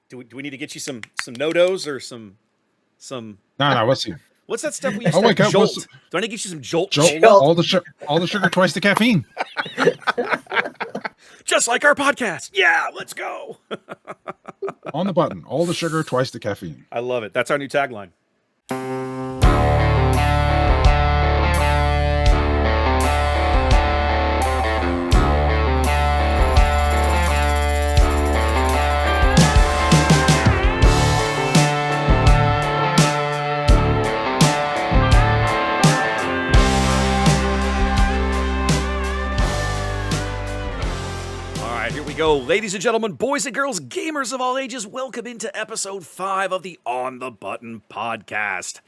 Do we need to get you some no-dos or some No. what's that stuff we used Oh to wait, have? Jolt. Do I need to get you some Jolt? Jolt. Cola? All the sugar, twice the caffeine. Just like our podcast. Yeah, let's go. On the button. All the sugar, twice the caffeine. I love it. That's our new tagline. Here we go, ladies and gentlemen, boys and girls, gamers of all ages, welcome into episode 5 of the On the Button podcast.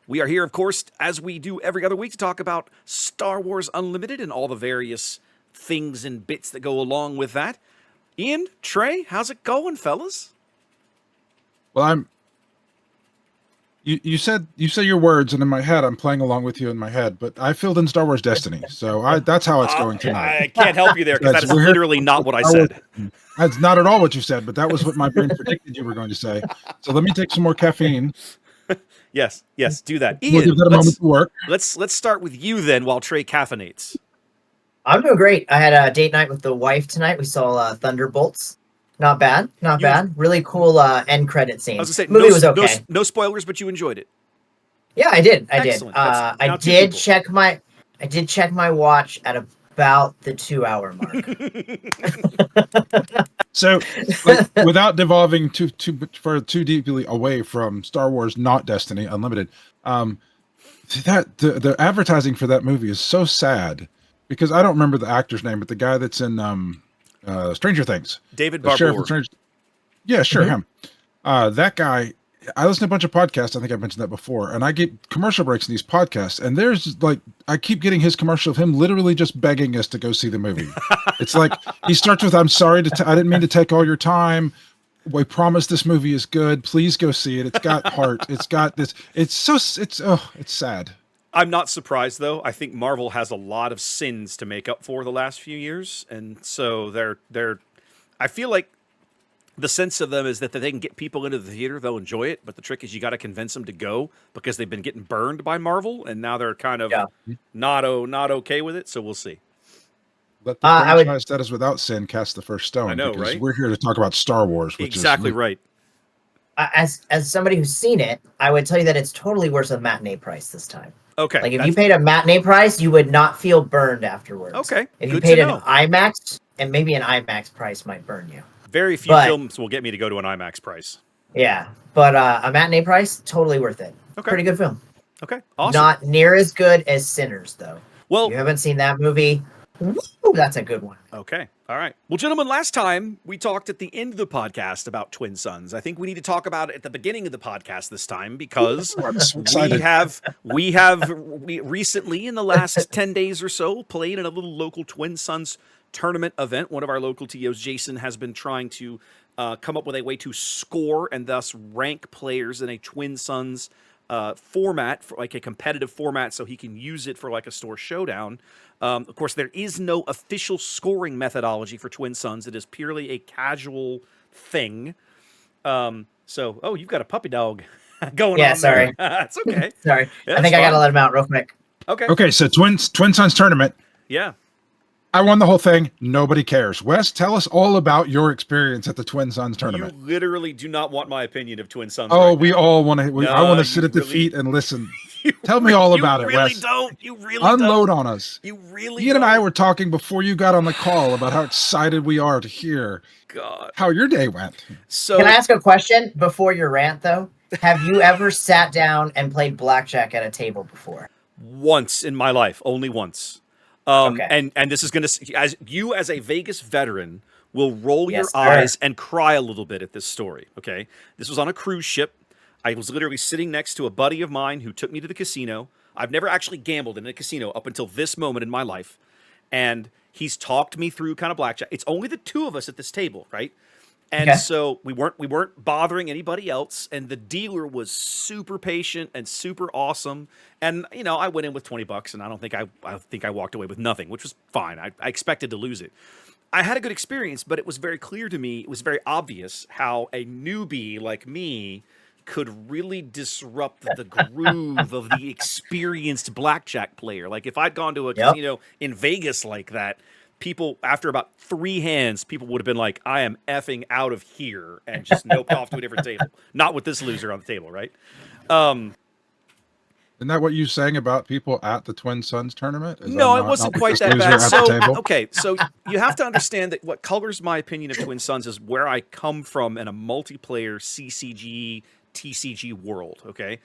We are here, of course, as we do every other week, to talk about Star Wars Unlimited and all the various things and bits that go along with that. Ian, Trey, how's it going, fellas? Well, You said your words, and in my head, I'm playing along with you in my head. But I filled in Star Wars Destiny, so that's how it's going tonight. I can't help you there because that is literally not what I said. That's not at all what you said, but that was what my brain predicted you were going to say. So let me take some more caffeine. Yes, do that. We'll Ian, give that a moment to work. Let's start with you then, while Trey caffeinates. I'm doing great. I had a date night with the wife tonight. We saw Thunderbolts. Not bad. Really cool end credit scene. I was gonna say, movie was okay. No spoilers, but you enjoyed it. Yeah, I did. Excellent. I did check my watch at about the 2-hour mark. So, without devolving too deeply away from Star Wars, not Destiny Unlimited, that the advertising for that movie is so sad because I don't remember the actor's name, but the guy that's in Stranger Things, David Barbour. Yeah, sure, him. That guy. I listen to a bunch of podcasts. I think I mentioned that before, and I get commercial breaks in these podcasts. And there's I keep getting his commercial of him literally just begging us to go see the movie. It's like he starts with, "I'm sorry I didn't mean to take all your time. We promise this movie is good. Please go see it. It's got heart. It's got this. It's sad." I'm not surprised though. I think Marvel has a lot of sins to make up for the last few years, and so they're. I feel like the sense of them is that they can get people into the theater, they'll enjoy it, but the trick is you got to convince them to go because they've been getting burned by Marvel, and now they're kind of not okay with it. So we'll see. Let the franchise that is without sin cast the first stone. I know, because right? We're here to talk about Star Wars, which exactly is right. As somebody who's seen it, I would tell you that it's totally worth a matinee price this time. Okay. Like if you paid a matinee price, you would not feel burned afterwards. Okay. If you paid an IMAX, and maybe an IMAX price might burn you. Very few films will get me to go to an IMAX price. Yeah, but a matinee price, totally worth it. Okay. Pretty good film. Okay, awesome. Not near as good as Sinners, though. Well, if you haven't seen that movie, woo, that's a good one. Okay, all right. Well, gentlemen, last time we talked at the end of the podcast about Twin Sons. I think we need to talk about it at the beginning of the podcast this time because we recently, in the last 10 days or so, played in a little local Twin Sons tournament event. One of our local TOs, Jason, has been trying to come up with a way to score and thus rank players in a Twin Sons format, for like a competitive format, so he can use it for like a store showdown. Of course, there is no official scoring methodology for Twin Sons. It is purely a casual thing. So, you've got a puppy dog going on. Yeah, sorry. That's okay. Sorry. Yeah, I think I got to let him out real quick. Okay, so Twin Sons tournament. Yeah. I won the whole thing. Nobody cares. Wes, tell us all about your experience at the Twin Sons tournament. You literally do not want my opinion of Twin Sons. Oh, right we now. all want to. I want to sit at the feet and listen. Tell me all about it, Wes. You really unload don't. on us. You really. Ian and I were talking before you got on the call about how excited we are to hear how your day went. So, can I ask a question before your rant, though? Have you ever sat down and played blackjack at a table before? Once in my life, only once. Okay. And this is going to, as a Vegas veteran, will roll your eyes and cry a little bit at this story. Okay, this was on a cruise ship. I was literally sitting next to a buddy of mine who took me to the casino. I've never actually gambled in a casino up until this moment in my life, and he's talked me through kind of blackjack. It's only the two of us at this table, right? And so we weren't bothering anybody else, and the dealer was super patient and super awesome. And I went in with $20, and I think I walked away with nothing, which was fine. I expected to lose it. I had a good experience, but it was very clear to me, it was very obvious how a newbie like me could really disrupt the groove of the experienced blackjack player. Like if I'd gone to a Yep. casino in Vegas like that, people after about 3 hands, people would have been like, "I am effing out of here," and just noped off to a different table. Not with this loser on the table, right? Isn't that what you saying about people at the Twin Sons tournament? Is No, that it wasn't not quite this that loser bad. at the So, table? okay, so you have to understand that what colors my opinion of Twin Sons is where I come from in a multiplayer CCG, TCG world, okay?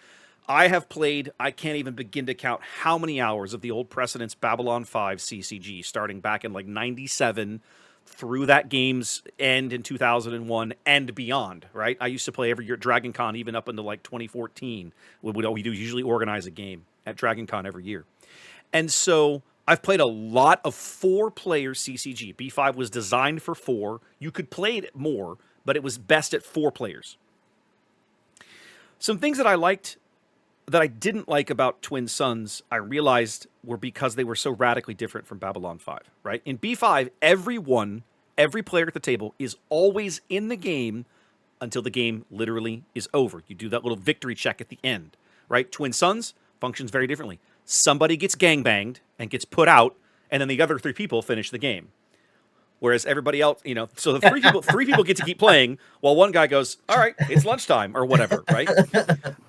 I have played, I can't even begin to count how many hours of the old Precedence Babylon 5 CCG, starting back in like 97 through that game's end in 2001 and beyond, right? I used to play every year at Dragon Con, even up into like 2014. What we do is usually organize a game at Dragon Con every year. And so I've played a lot of 4-player CCG. B5 was designed for 4. You could play it more, but it was best at 4 players. Some things that I liked that I didn't like about Twin Sons, I realized were because they were so radically different from Babylon 5, right? In B5, every player at the table is always in the game until the game literally is over. You do that little victory check at the end, right? Twin Sons functions very differently. Somebody gets gangbanged and gets put out, and then the other 3 people finish the game. Whereas everybody else, so the 3 people get to keep playing while one guy goes, "All right, it's lunchtime," or whatever, right?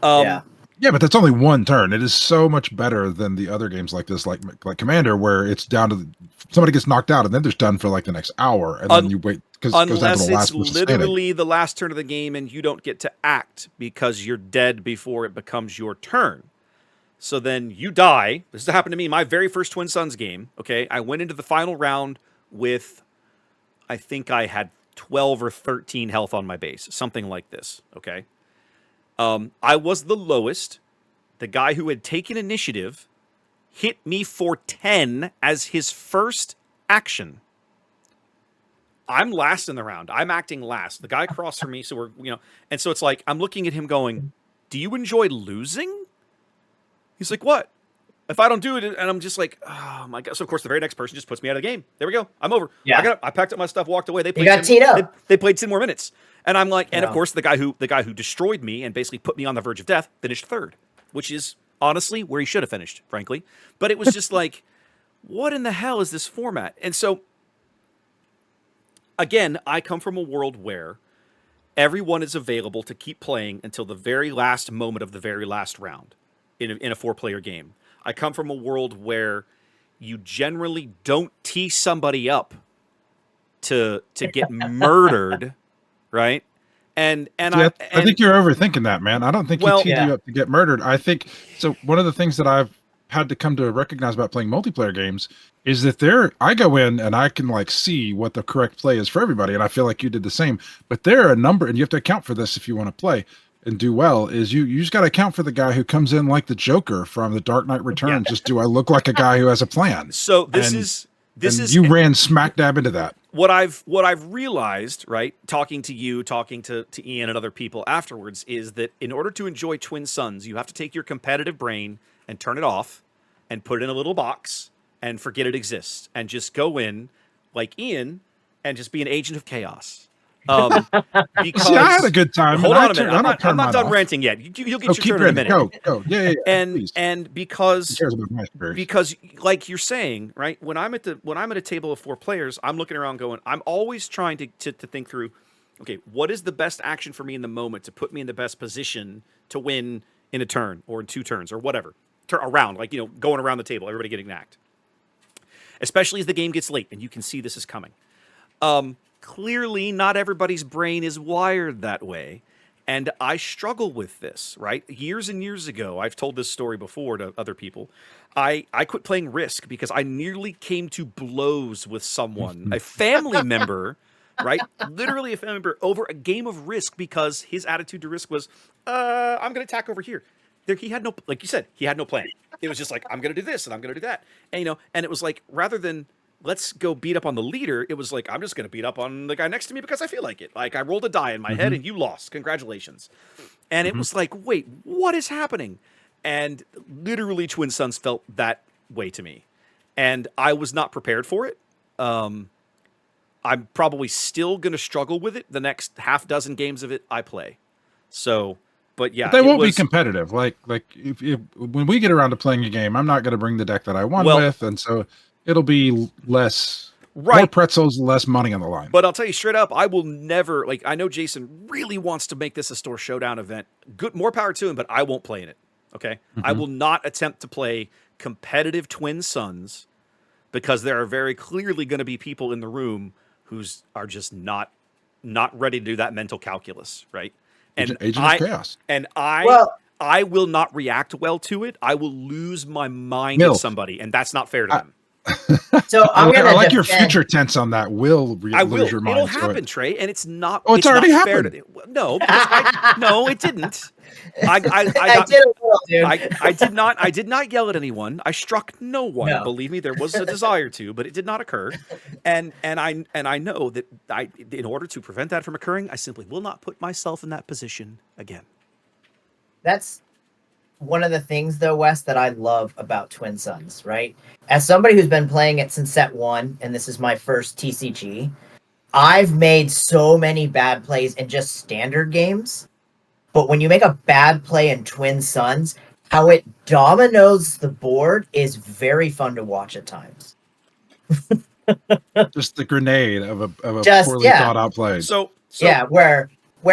Yeah. Yeah, but that's only one turn. It is so much better than the other games like this, like Commander, where it's down to somebody gets knocked out and then they're done for like the next hour, and then you wait because it goes down to Unless the last it's person standing. literally the last turn of the game and you don't get to act because you're dead before it becomes your turn. So then you die. This happened to me, my very first Twin Sons game. Okay, I went into the final round with, I think I had 12 or 13 health on my base, something like this. Okay, I was the lowest. The guy who had taken initiative hit me for 10 as his first action. I'm last in the round. I'm acting last. The guy across from me, so we're, and so it's like, I'm looking at him going, "Do you enjoy losing?" He's like, "What? If I don't do it," and I'm just like, "Oh my God." So of course the very next person just puts me out of the game. There we go. I'm over. Yeah. I packed up my stuff, walked away. They You played got teed up. They played 10 more minutes. And I'm like, and of Yeah. course the guy who destroyed me and basically put me on the verge of death finished 3rd, which is honestly where he should have finished, frankly. But it was just like, what in the hell is this format? And so again, I come from a world where everyone is available to keep playing until the very last moment of the very last round in a 4-player game. I come from a world where you generally don't tee somebody up to get murdered, right? And Yeah, I think you're overthinking that, man. I don't think Well, he teed yeah. you up to get murdered. I think so. One of the things that I've had to come to recognize about playing multiplayer games is that I go in and I can like see what the correct play is for everybody, and I feel like you did the same. But there are a number, and you have to account for this if you want to play and do well. Is you just got to account for the guy who comes in like the Joker from The Dark Knight Returns. Just do I look like a guy who has a plan? So this is you ran smack dab into that. What I've realized, right, talking to you, talking to Ian and other people afterwards, is that in order to enjoy Twin Sons, you have to take your competitive brain and turn it off and put it in a little box and forget it exists and just go in like Ian and just be an agent of chaos. Because See, I had a good time. hold and on a minute, I'm not done off. ranting yet. You'll get Oh, your keep turn in a ranting. minute. Go. Yeah. Please. And Who because cares about my experience? because like you're saying, right, when I'm at a table of 4 players, I'm looking around going, I'm always trying to think through, okay, what is the best action for me in the moment to put me in the best position to win in a turn or in 2 turns or whatever, around, like, going around the table, everybody getting an act, especially as the game gets late and you can see this is coming. Clearly not everybody's brain is wired that way. And I struggle with this, right? Years and years ago, I've told this story before to other people. I quit playing Risk because I nearly came to blows with someone, a family member, right? Literally a family member over a game of Risk because his attitude to Risk was, I'm going to attack over here. He had no, like you said, he had no plan. It was just like, I'm going to do this and I'm going to do that. And, and it was like, rather than let's go beat up on the leader, it was like, I'm just going to beat up on the guy next to me because I feel like it. Like I rolled a die in my head and you lost. Congratulations. And it was like, wait, what is happening? And literally Twin Sons felt that way to me. And I was not prepared for it. I'm probably still going to struggle with it the next half dozen games of it I play. So, but yeah, But they won't be competitive. Like if when we get around to playing a game, I'm not going to bring the deck that I won with, and so it'll be less, more pretzels, less money on the line. But I'll tell you straight up, I will never, like, I know Jason really wants to make this a store showdown event. Good, more power to him, but I won't play in it. Okay, I will not attempt to play competitive Twin Suns because there are very clearly going to be people in the room who's are just not ready to do that mental calculus, right? And Agent of Chaos. And I will not react well to it. I will lose my mind at somebody, and that's not fair to them. So I like your future tense on that. Lose your mind. It'll happen, Trey, and it's not. Oh, it's already happened. No, no, it didn't. I did not yell at anyone. I struck no one. No. Believe me, there was a desire to, but it did not occur. And I know that in order to prevent that from occurring, I simply will not put myself in that position again. That's one of the things, though, Wes, that I love about Twin Suns, right? As somebody who's been playing it since set 1, and this is my first TCG, I've made so many bad plays in just standard games. But when you make a bad play in Twin Suns, how it dominoes the board is very fun to watch at times. Just the grenade of a poorly thought out play. So yeah, where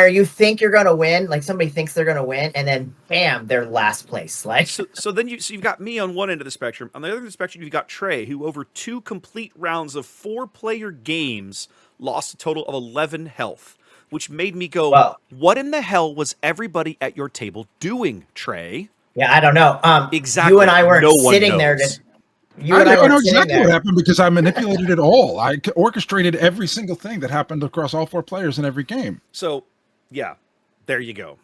you think you're gonna win, like somebody thinks they're gonna win, and then bam, they're last place. Like so then you've got me on one end of the spectrum. On the other end of the spectrum, you've got Trey, who over 2 complete rounds of 4-player games lost a total of 11 health. Which made me go, what in the hell was everybody at your table doing, Trey? Yeah, I don't know. Exactly. You and I weren't sitting there. I know exactly what happened because I manipulated it all. I orchestrated every single thing that happened across all 4 players in every game. So, yeah, there you go.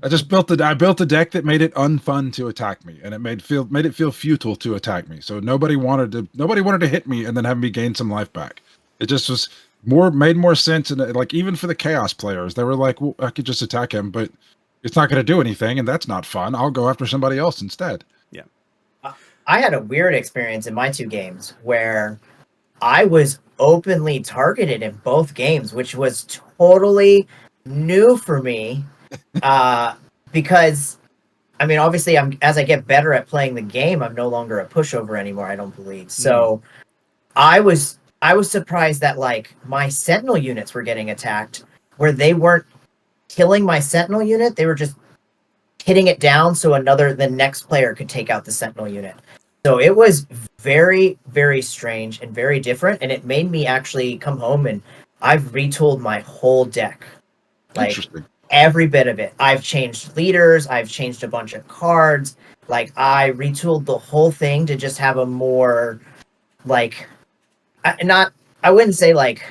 I built a deck that made it unfun to attack me, and it made it feel futile to attack me. So nobody wanted to hit me and then have me gain some life back. It just was made more sense, and like even for the chaos players, they were like, well, I could just attack him, but it's not going to do anything, and that's not fun. I'll go after somebody else instead. Yeah. I had a weird experience in my 2 games where I was openly targeted in both games, which was totally new for me. Because I mean, obviously as I get better at playing the game, I'm no longer a pushover anymore, I don't believe. So I was surprised that like my sentinel units were getting attacked where they weren't killing my sentinel unit. They were just hitting it down so the next player could take out the sentinel unit. So it was very, very strange and very different. And it made me actually come home and I've retooled my whole deck. Like every bit of it. I've changed leaders. I've changed a bunch of cards. Like I retooled the whole thing to just have a more like, I wouldn't say like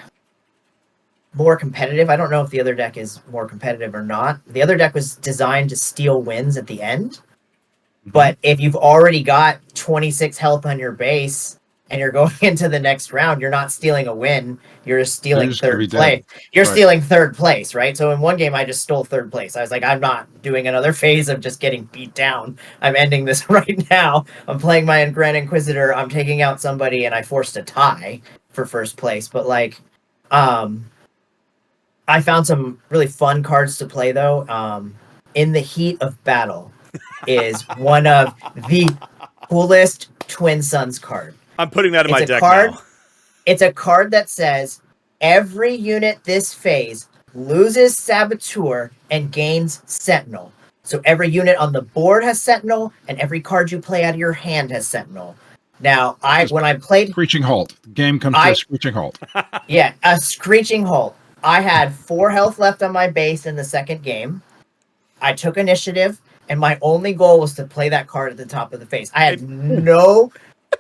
more competitive. I don't know if the other deck is more competitive or not. The other deck was designed to steal wins at the end. But if you've already got 26 health on your base and you're going into the next round, you're not stealing a win. You're just stealing third place. You're stealing third place, right? So in one game, I just stole third place. I was like, I'm not doing another phase of just getting beat down. I'm ending this right now. I'm playing my Grand Inquisitor. I'm taking out somebody, and I forced a tie for first place. But like, I found some really fun cards to play though. In the Heat of Battle is one of the coolest Twin Suns card. I'm putting that in my deck now. It's a card that says every unit this phase loses Saboteur and gains Sentinel. So every unit on the board has Sentinel, and every card you play out of your hand has Sentinel. Now, when I played Screeching Halt. The game comes to a screeching halt. Yeah, a screeching halt. I had 4 health left on my base in the second game. I took initiative, and my only goal was to play that card at the top of the face. I had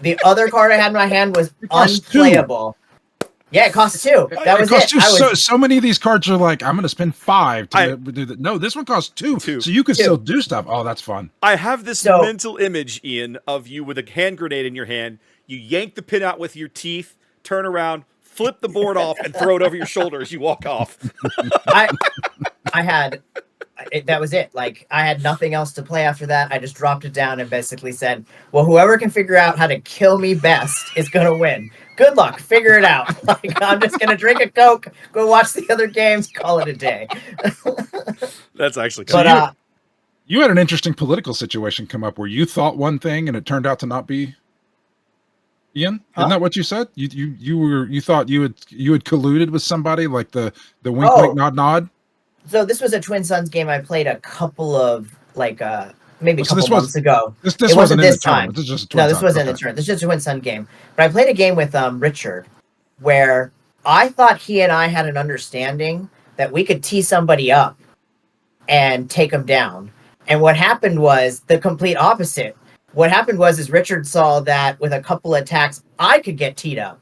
the other card I had in my hand was unplayable. 2. Yeah, it costs 2. That was it. So many of these cards are like, I'm going to spend 5 to do that. No, this one costs 2. So you can still do stuff. Oh, that's fun. I have this mental image, Ian, of you with a hand grenade in your hand. You yank the pin out with your teeth, turn around, flip the board off, and throw it over your shoulder as you walk off. that was it. Like, I had nothing else to play after that. I just dropped it down and basically said, well, whoever can figure out how to kill me best is going to win. Good luck. Figure it out. Like, I'm just going to drink a Coke, go watch the other games, call it a day. That's actually But, kind of you had an interesting political situation come up where you thought one thing and it turned out to not be. Ian, isn't that what you said? You thought you had colluded with somebody, like the wink wink nod nod. So this was a Twin Sons game I played a couple of maybe a couple months ago. This it wasn't this time. This is just no, this wasn't the turn. This is just a Twin Sun game. But I played a game with Richard, where I thought he and I had an understanding that we could tee somebody up and take them down. And what happened was the complete opposite. What happened was Richard saw that with a couple attacks, I could get teed up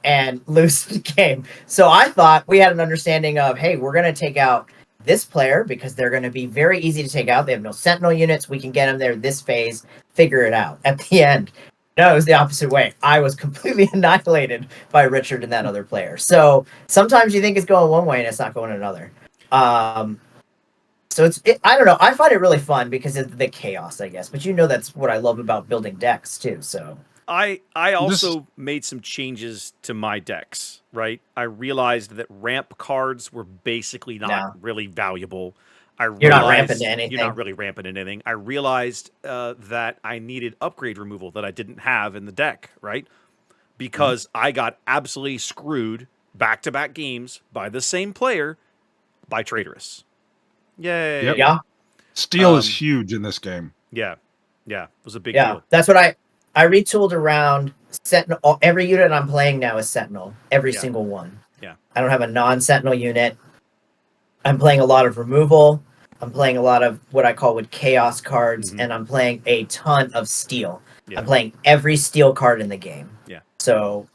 and lose the game. So I thought we had an understanding of, hey, we're going to take out this player because they're going to be very easy to take out. They have no sentinel units. We can get them there this phase, figure it out. At the end, no, it was the opposite way. I was completely annihilated by Richard and that other player. So sometimes you think it's going one way and it's not going another. So I don't know. I find it really fun because of the chaos, I guess. But that's what I love about building decks too. So I also made some changes to my decks, right? I realized that ramp cards were basically not really valuable. You're not ramping anything. You're not really ramping anything. I realized that I needed upgrade removal that I didn't have in the deck, right? Because I got absolutely screwed back-to-back games by the same player by Traitorous. Yay. Yep. Yeah. Steel is huge in this game. Yeah. Yeah. It was a big deal. That's what I retooled around Sentinel. Every unit I'm playing now is Sentinel. Every single one. Yeah. I don't have a non-Sentinel unit. I'm playing a lot of removal. I'm playing a lot of what I call chaos cards, and I'm playing a ton of steel. Yeah. I'm playing every steel card in the game. Yeah. So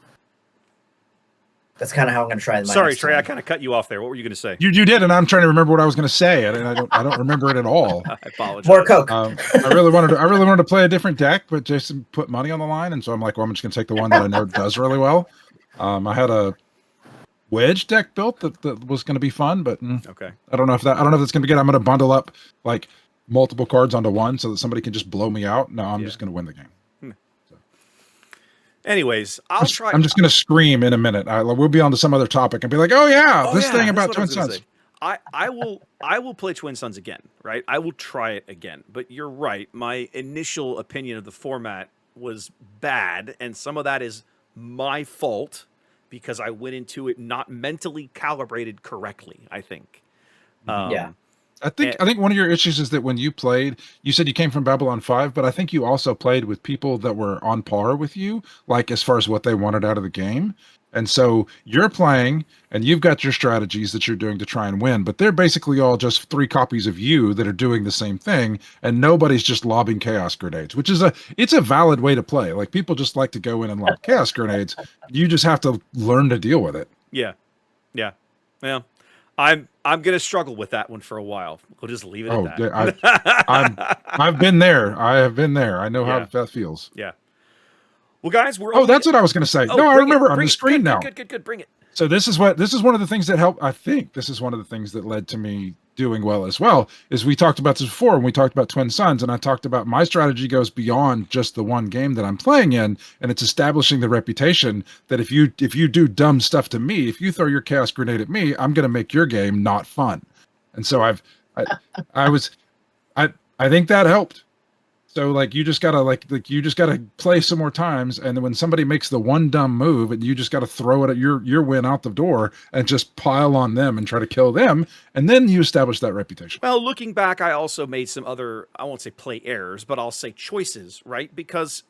that's kind of how I'm going to try. Sorry, Trey, I kind of cut you off there. What were you going to say? You did, and I'm trying to remember what I was going to say, and I don't remember it at all. I apologize. More Coke. I really wanted to play a different deck, but Jason put money on the line, and so I'm like, well, I'm just going to take the one that I know does really well. I had a wedge deck built that was going to be fun, but okay. I don't know if that's going to be good. I'm going to bundle up like multiple cards onto one so that somebody can just blow me out. No, I'm just going to win the game. Anyways, I'm just going to scream in a minute. We'll be on to some other topic and be like, this thing about Twin Sons. I will play Twin Sons again, right? I will try it again. But you're right. My initial opinion of the format was bad, and some of that is my fault because I went into it not mentally calibrated correctly, I think. I think one of your issues is that when you played, you said you came from Babylon 5, but I think you also played with people that were on par with you, like as far as what they wanted out of the game. And so you're playing and you've got your strategies that you're doing to try and win, but they're basically all just 3 copies of you that are doing the same thing, and nobody's just lobbing chaos grenades, which is it's a valid way to play. Like, people just like to go in and lob chaos grenades. You just have to learn to deal with it. Yeah. Yeah. Well, I'm gonna struggle with that one for a while. We'll just leave it at that. I've been there. I have been there. I know how that feels. Yeah. Well, guys, we're that's what I was gonna say. No, I remember on the screen now. Good. Bring it. So this is one of the things that helped. I think this is one of the things that led to me doing well as well. Is we talked about this before when we talked about Twin Sons, and I talked about my strategy goes beyond just the one game that I'm playing in, and it's establishing the reputation that if you do dumb stuff to me, if you throw your chaos grenade at me, I'm going to make your game not fun. And so I think that helped. So you just gotta play some more times, and then when somebody makes the one dumb move, and you just gotta throw it at your win out the door and just pile on them and try to kill them, and then you establish that reputation. Well, looking back, I also made some other, I won't say play errors, but I'll say choices, right? Because,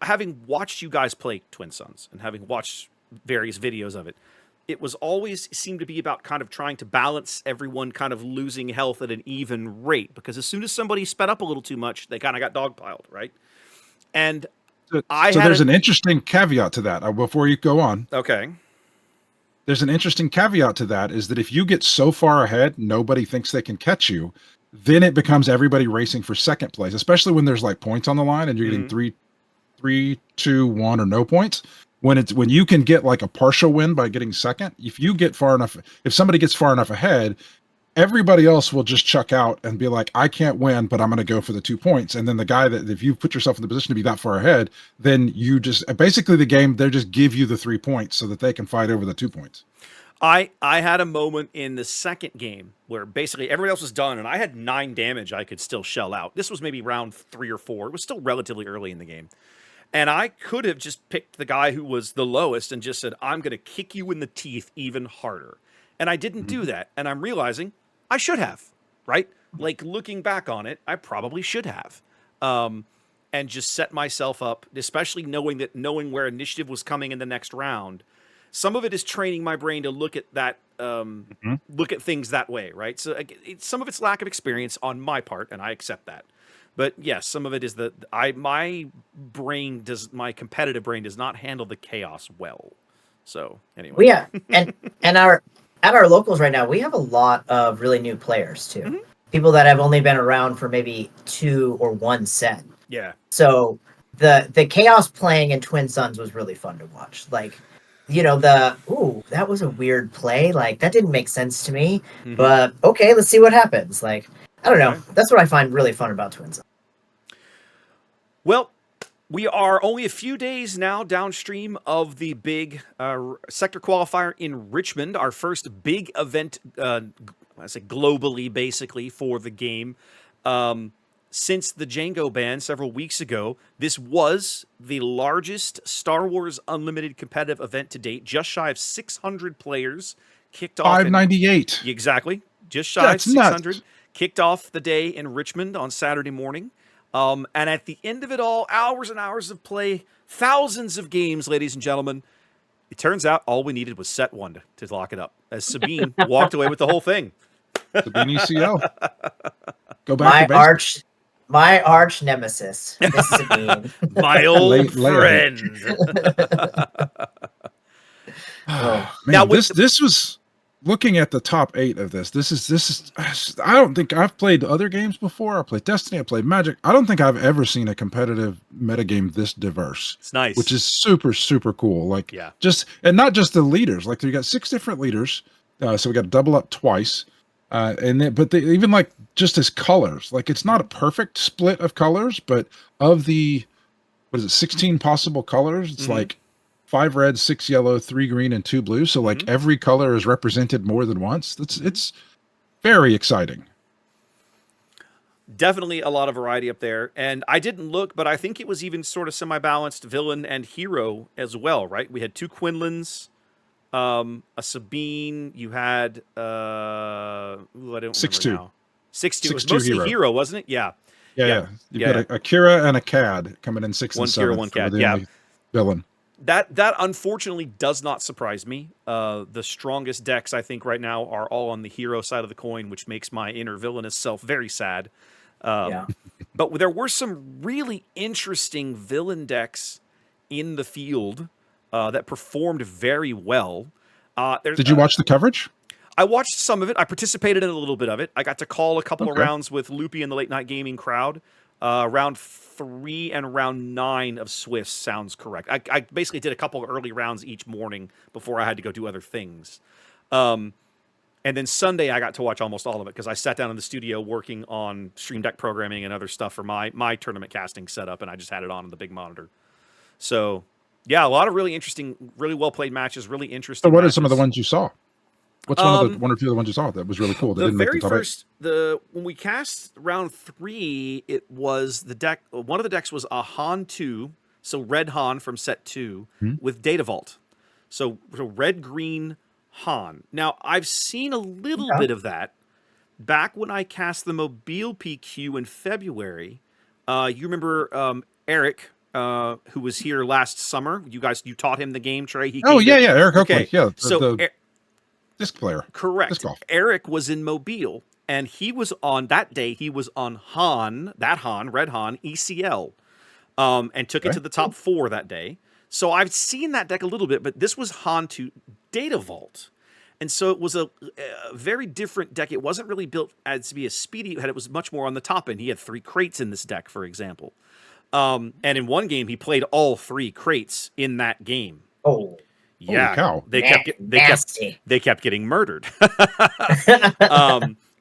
having watched you guys play Twin Sons and having watched various videos of it, it was always seemed to be about kind of trying to balance everyone kind of losing health at an even rate, because as soon as somebody sped up a little too much, they kind of got dogpiled, right? And so there's an interesting caveat to that before you go on. Okay. There's an interesting caveat to that is that if you get so far ahead, nobody thinks they can catch you, then it becomes everybody racing for second place, especially when there's points on the line and you're getting 3, 2, 1 or no points. When you can get a partial win by getting second, if somebody gets far enough ahead, everybody else will just chuck out and be like, I can't win, but I'm going to go for the 2 points. And then the guy that, if you put yourself in the position to be that far ahead, then you just basically the game, they just give you the 3 points so that they can fight over the 2 points. I had a moment in the second game where basically everybody else was done and I had 9 damage I could still shell out. This was maybe round 3 or 4. It was still relatively early in the game. And I could have just picked the guy who was the lowest and just said, I'm going to kick you in the teeth even harder. And I didn't do that. And I'm realizing I should have, right? Like looking back on it, I probably should have. And just set myself up, especially knowing where initiative was coming in the next round. Some of it is training my brain to look at that, look at things that way, right? So some of it's lack of experience on my part, and I accept that. But yes, some of it is my competitive brain does not handle the chaos well. So anyway, and at our locals right now, we have a lot of really new players too. People that have only been around for maybe 2 or 1 set. Yeah. So the chaos playing in Twin Suns was really fun to watch. Like, that was a weird play. Like that didn't make sense to me. But okay, let's see what happens. Like, I don't know. That's what I find really fun about Twin Suns. Well, we are only a few days now downstream of the big sector qualifier in Richmond, our first big event, I say globally, basically, for the game. Since the Django ban several weeks ago, this was the largest Star Wars Unlimited competitive event to date, just shy of 600 players. Kicked off 598. Exactly, just shy of 600. Nuts. Kicked off the day in Richmond on Saturday morning. And at the end of it all, hours and hours of play, thousands of games, ladies and gentlemen. It turns out all we needed was set 1 to lock it up, as Sabine walked away with the whole thing. Sabine ECL. Go back to basics. My arch nemesis, Miss Sabine. My old friend. Man, now, this was looking at the top 8 of this. This is. I don't think I've played other games before. I played Destiny. I played Magic. I don't think I've ever seen a competitive metagame this diverse. It's nice, which is super super cool. Like, and not just the leaders. Like, you got 6 different leaders. So we got to double up twice. But even like just as colors, like it's not a perfect split of colors, but of the 16 possible colors, it's like 5 red, 6 yellow, 3 green, and 2 blue. So like every color is represented more than once. It's very exciting. Definitely a lot of variety up there. And I didn't look, but I think it was even sort of semi-balanced villain and hero as well, right? We had 2 Quinlans. A Sabine, you had I don't 6-2. remember now. 6-2. It was mostly hero, wasn't it? Yeah. You've got a Kira and a Cad coming in 6 and 7. 1 Kira, 1 Cad. Yeah. Villain. That unfortunately does not surprise me. The strongest decks I think right now are all on the hero side of the coin, which makes my inner villainous self very sad. But there were some really interesting villain decks in the field that performed very well. Did you watch the coverage? I watched some of it. I participated in a little bit of it. I got to call a couple of rounds with Loopy and the Late Night Gaming crowd. Round 3 and round 9 of Swiss sounds correct. I basically did a couple of early rounds each morning before I had to go do other things. And then Sunday, I got to watch almost all of it because I sat down in the studio working on Stream Deck programming and other stuff for my tournament casting setup, and I just had it on the big monitor. So, yeah, a lot of really interesting, really well-played matches, really interesting So what matches. are some of the ones you saw? What's one or two of the ones you saw that was really cool? That The didn't make very the top first, when we cast round 3, it was the deck. One of the decks was a Han 2, so red Han from set 2 with Data Vault. So red green Han. Now I've seen a little bit of that back when I cast the Mobile PQ in February. You remember Eric, who was here last summer? You taught him the game, Trey. Eric Oakley. Okay. Yeah, disc player. Correct. Disc golf. Eric was in Mobile, and he was on that day. He was on Red Han ECL, and took it to the top 4 that day. So I've seen that deck a little bit, but this was Han to Data Vault, and so it was a very different deck. It wasn't really built as to be a speedy. It was much more on the top end. He had 3 crates in this deck, for example, and in one game he played all 3 crates in that game. Oh. Yeah, cow. they kept getting murdered.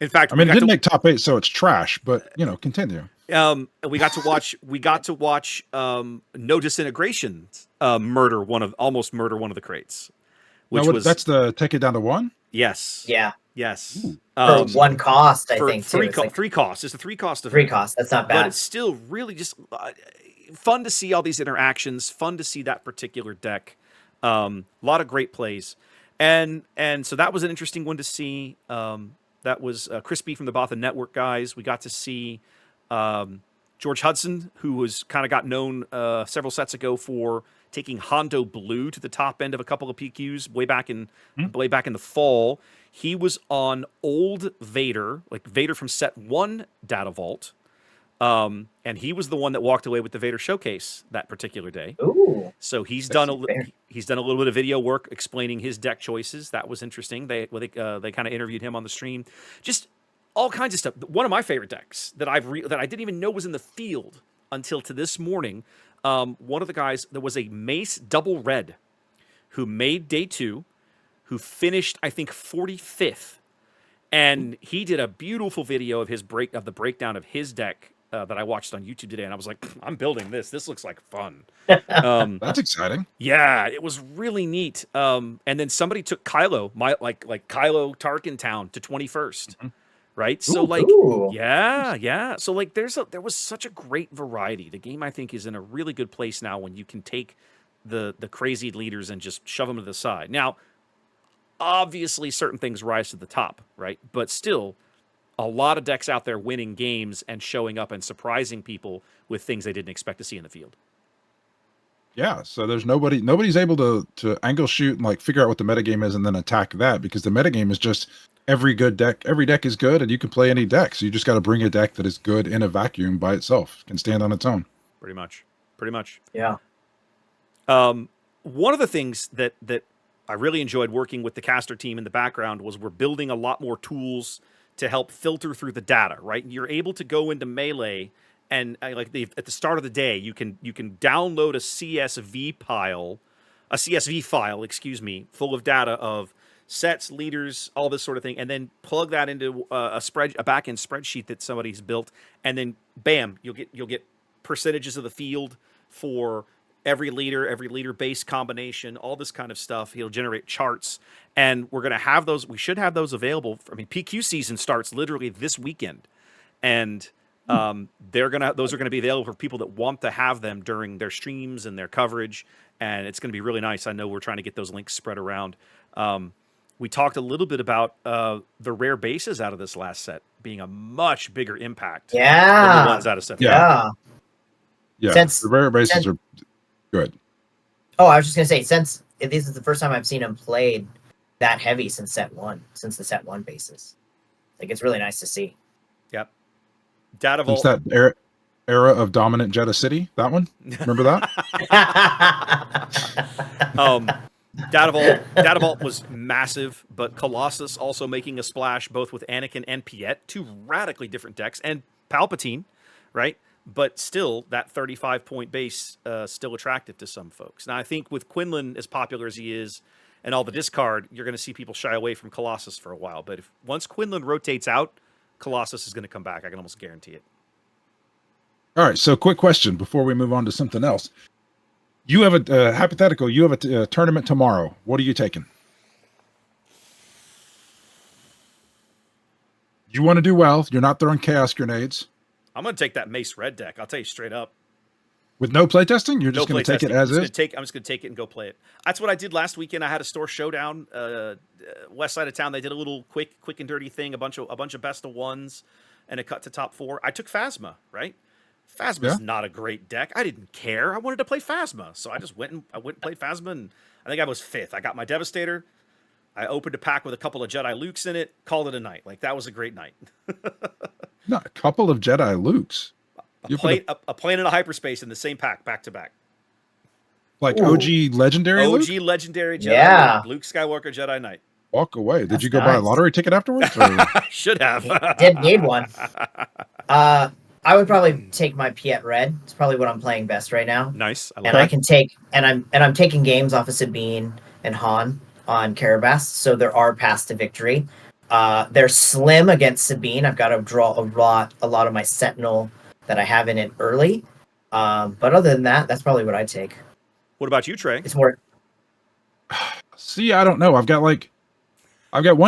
In fact, I mean, it didn't make top 8, so it's trash. But continue. We got to watch No Disintegrations almost murder one of the crates, which that's the take it down to 1. Yes. Yeah. Yes. For 1 cost, I think three too. Three costs. It's a 3 cost of 3 costs. That's not bad. But it's still really just fun to see all these interactions. Fun to see that particular deck. A lot of great plays, and so that was an interesting one to see. That was Crispy from the Bothan Network guys. We got to see George Hudson, who was kind of got known several sets ago for taking Hondo Blue to the top end of a couple of PQs way back in the fall. He was on old Vader, like Vader from set 1 Data Vault. And he was the one that walked away with the Vader showcase that particular day. Ooh. So he's done a little bit of video work explaining his deck choices. That was interesting. They kind of interviewed him on the stream. Just all kinds of stuff. One of my favorite decks that I didn't even know was in the field until to this morning. One of the guys, there was a Mace double red who made day 2, who finished I think 45th, and he did a beautiful video of the breakdown of his deck. That I watched on YouTube today, and I was like, I'm building this. This looks like fun. That's exciting. Yeah, it was really neat. And then somebody took Kylo, like Kylo Tarkintown to 21st, right? So yeah. So like there was such a great variety. The game I think is in a really good place now when you can take the crazy leaders and just shove them to the side. Now, obviously, certain things rise to the top, right? But still, a lot of decks out there winning games and showing up and surprising people with things they didn't expect to see in the field. Yeah, so there's nobody's able to angle shoot and like figure out what the metagame is and then attack that, because the metagame is just every deck is good and you can play any deck. So you just got to bring a deck that is good in a vacuum by itself, can stand on its own. Pretty much. Yeah. One of the things that I really enjoyed working with the caster team in the background was we're building a lot more tools to help filter through the data, right? You're able to go into Melee and at the start of the day, you can download a CSV file, full of data of sets, leaders, all this sort of thing, and then plug that into a back-end spreadsheet that somebody's built, and then bam, you'll get percentages of the field for every leader base combination, all this kind of stuff. He'll generate charts, and we're going to have those. We should have those available. PQ season starts literally this weekend, and those are going to be available for people that want to have them during their streams and their coverage, and it's going to be really nice. I know we're trying to get those links spread around. We talked a little bit about the rare bases out of this last set being a much bigger impact than the ones out of set. Yeah. The rare bases are good. Oh, I was just gonna say, since this is the first time I've seen him played that heavy since the set 1 basis. Like, it's really nice to see. Yep. Data Vault. Since that era of dominant Jeddah City, that one? Remember that? Data Vault was massive, but Colossus also making a splash, both with Anakin and Piet, 2 radically different decks, and Palpatine, right? But still, that 35-point base still attractive to some folks. Now, I think with Quinlan, as popular as he is, and all the discard, you're going to see people shy away from Colossus for a while. But once Quinlan rotates out, Colossus is going to come back. I can almost guarantee it. All right, so quick question before we move on to something else. You have a hypothetical. You have a tournament tomorrow. What are you taking? You want to do well. You're not throwing chaos grenades. I'm going to take that Mace Red deck. I'll tell you straight up. With no playtesting? You're just going to take it as is? I'm just going to take it and go play it. That's what I did last weekend. I had a store showdown, west side of town. They did a little quick and dirty thing, a bunch of best of ones, and a cut to top 4. I took Phasma, right? Phasma's not a great deck. I didn't care. I wanted to play Phasma, so I just went and played Phasma, and I think I was 5th. I got my Devastator. I opened a pack with a couple of Jedi Lukes in it, called it a night. Like, that was a great night. Not a couple of Jedi Lukes. A plane and a hyperspace in the same pack, back to back. Like OG legendary Luke? OG legendary Jedi Luke Skywalker Jedi Knight. Walk away. Did you go buy a lottery ticket afterwards? Or? Should have. Didn't need one. I would probably take my Piet Red. It's probably what I'm playing best right now. Nice. I can take, and I'm taking games off of Sabine and Han on Carabas, so there are paths to victory. They're slim against Sabine. I've got to draw a lot of my Sentinel that I have in it early. But other than that, that's probably what I take. What about you, Trey? It's more. See, I don't know. I've got one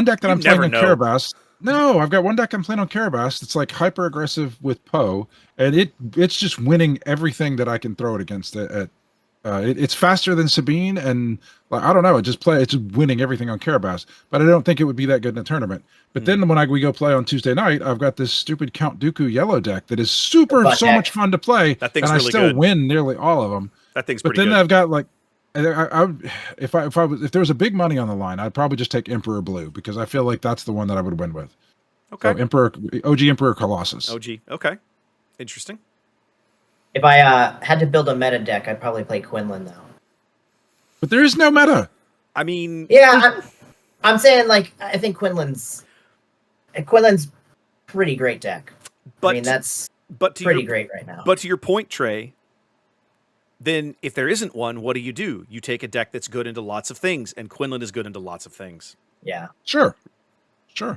deck that You I'm playing never on know. Carabas. No, I've got one deck I'm playing on Carabas. It's like hyper aggressive with Poe, and it's just winning everything that I can throw it against it. It's faster than Sabine, and like I don't know, it's just winning everything on Carabas. But I don't think it would be that good in a tournament. But then when we go play on Tuesday night, I've got this stupid Count Dooku yellow deck that is so much fun to play, That thing's and I really still good. win nearly all of them. That thing's But pretty then good. I've got like, if there was a big money on the line, I'd probably just take Emperor Blue because I feel like that's the one that I would win with. Okay. So OG Emperor Colossus. OG. Okay. Interesting. If I had to build a meta deck, I'd probably play Quinlan though. But there is no meta. I mean, Yeah, I'm saying like I think Quinlan's pretty great deck. but I mean that's to pretty your, great right now. But to your point, Trey, then if there isn't one, what do? You take a deck that's good into lots of things, and Quinlan is good into lots of things. Yeah. Sure.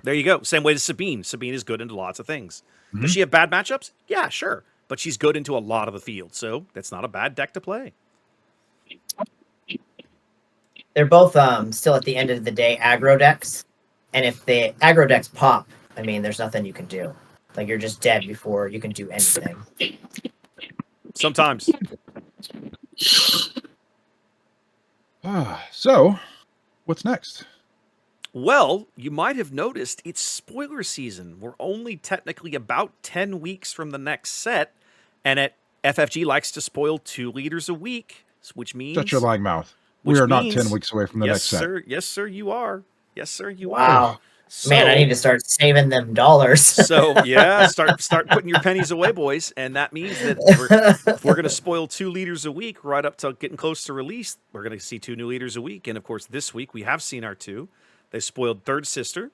There you go. Same way to Sabine. Sabine is good into lots of things. Does she have bad matchups? Yeah, sure. But she's good into a lot of the field, so that's not a bad deck to play. They're both still at the end of the day aggro decks, and if the aggro decks pop, I mean, there's nothing you can do. Like you're just dead before you can do anything. Sometimes. So, what's next? Well, you might have noticed it's spoiler season. We're only technically about 10 weeks from the next set, and FFG likes to spoil 2 liters a week, which means... Shut your lying mouth. We are not 10 weeks away from the next set. Yes, sir, you are. Yes, sir, you are. Wow. Man, I need to start saving them dollars. So, yeah, start putting your pennies away, boys. And that means that if we're going to spoil 2 liters a week right up to getting close to release, we're going to see 2 new liters a week. And, of course, this week we have seen our 2. They spoiled Third Sister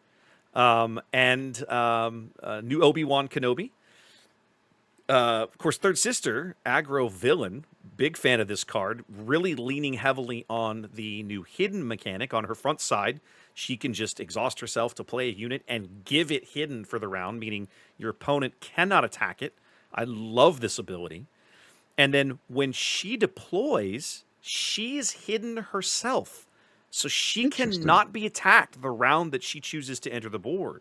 and new Obi-Wan Kenobi. Of course, Third Sister, aggro villain, big fan of this card, really leaning heavily on the new hidden mechanic on her front side. She can just exhaust herself to play a unit and give it hidden for the round, meaning your opponent cannot attack it. I love this ability. And then when she deploys, she's hidden herself. So she cannot be attacked the round that she chooses to enter the board.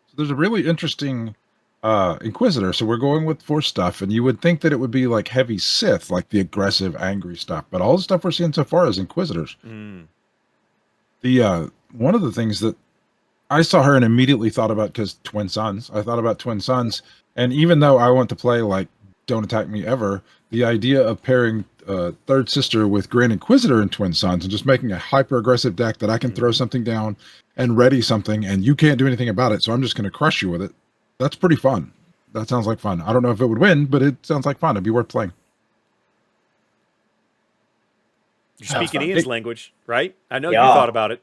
So there's a really interesting Inquisitor. So we're going with Force stuff, and you would think that it would be like heavy Sith, like the aggressive, angry stuff. But all the stuff we're seeing so far is Inquisitors. The one of the things that I saw her and immediately thought about, because Twin Sons, I thought about Twin Sons, and even though I want to play like Don't Attack Me Ever, the idea of pairing Third Sister with Grand Inquisitor and Twin Sons and just making a hyper aggressive deck that I can throw something down and ready something, and you can't do anything about it, so I'm just going to crush you with it. That's pretty fun. That sounds like fun. I don't know if it would win, but it sounds like fun. It'd be worth playing. You're speaking Ian's language, right? I know you Yeah. thought about it.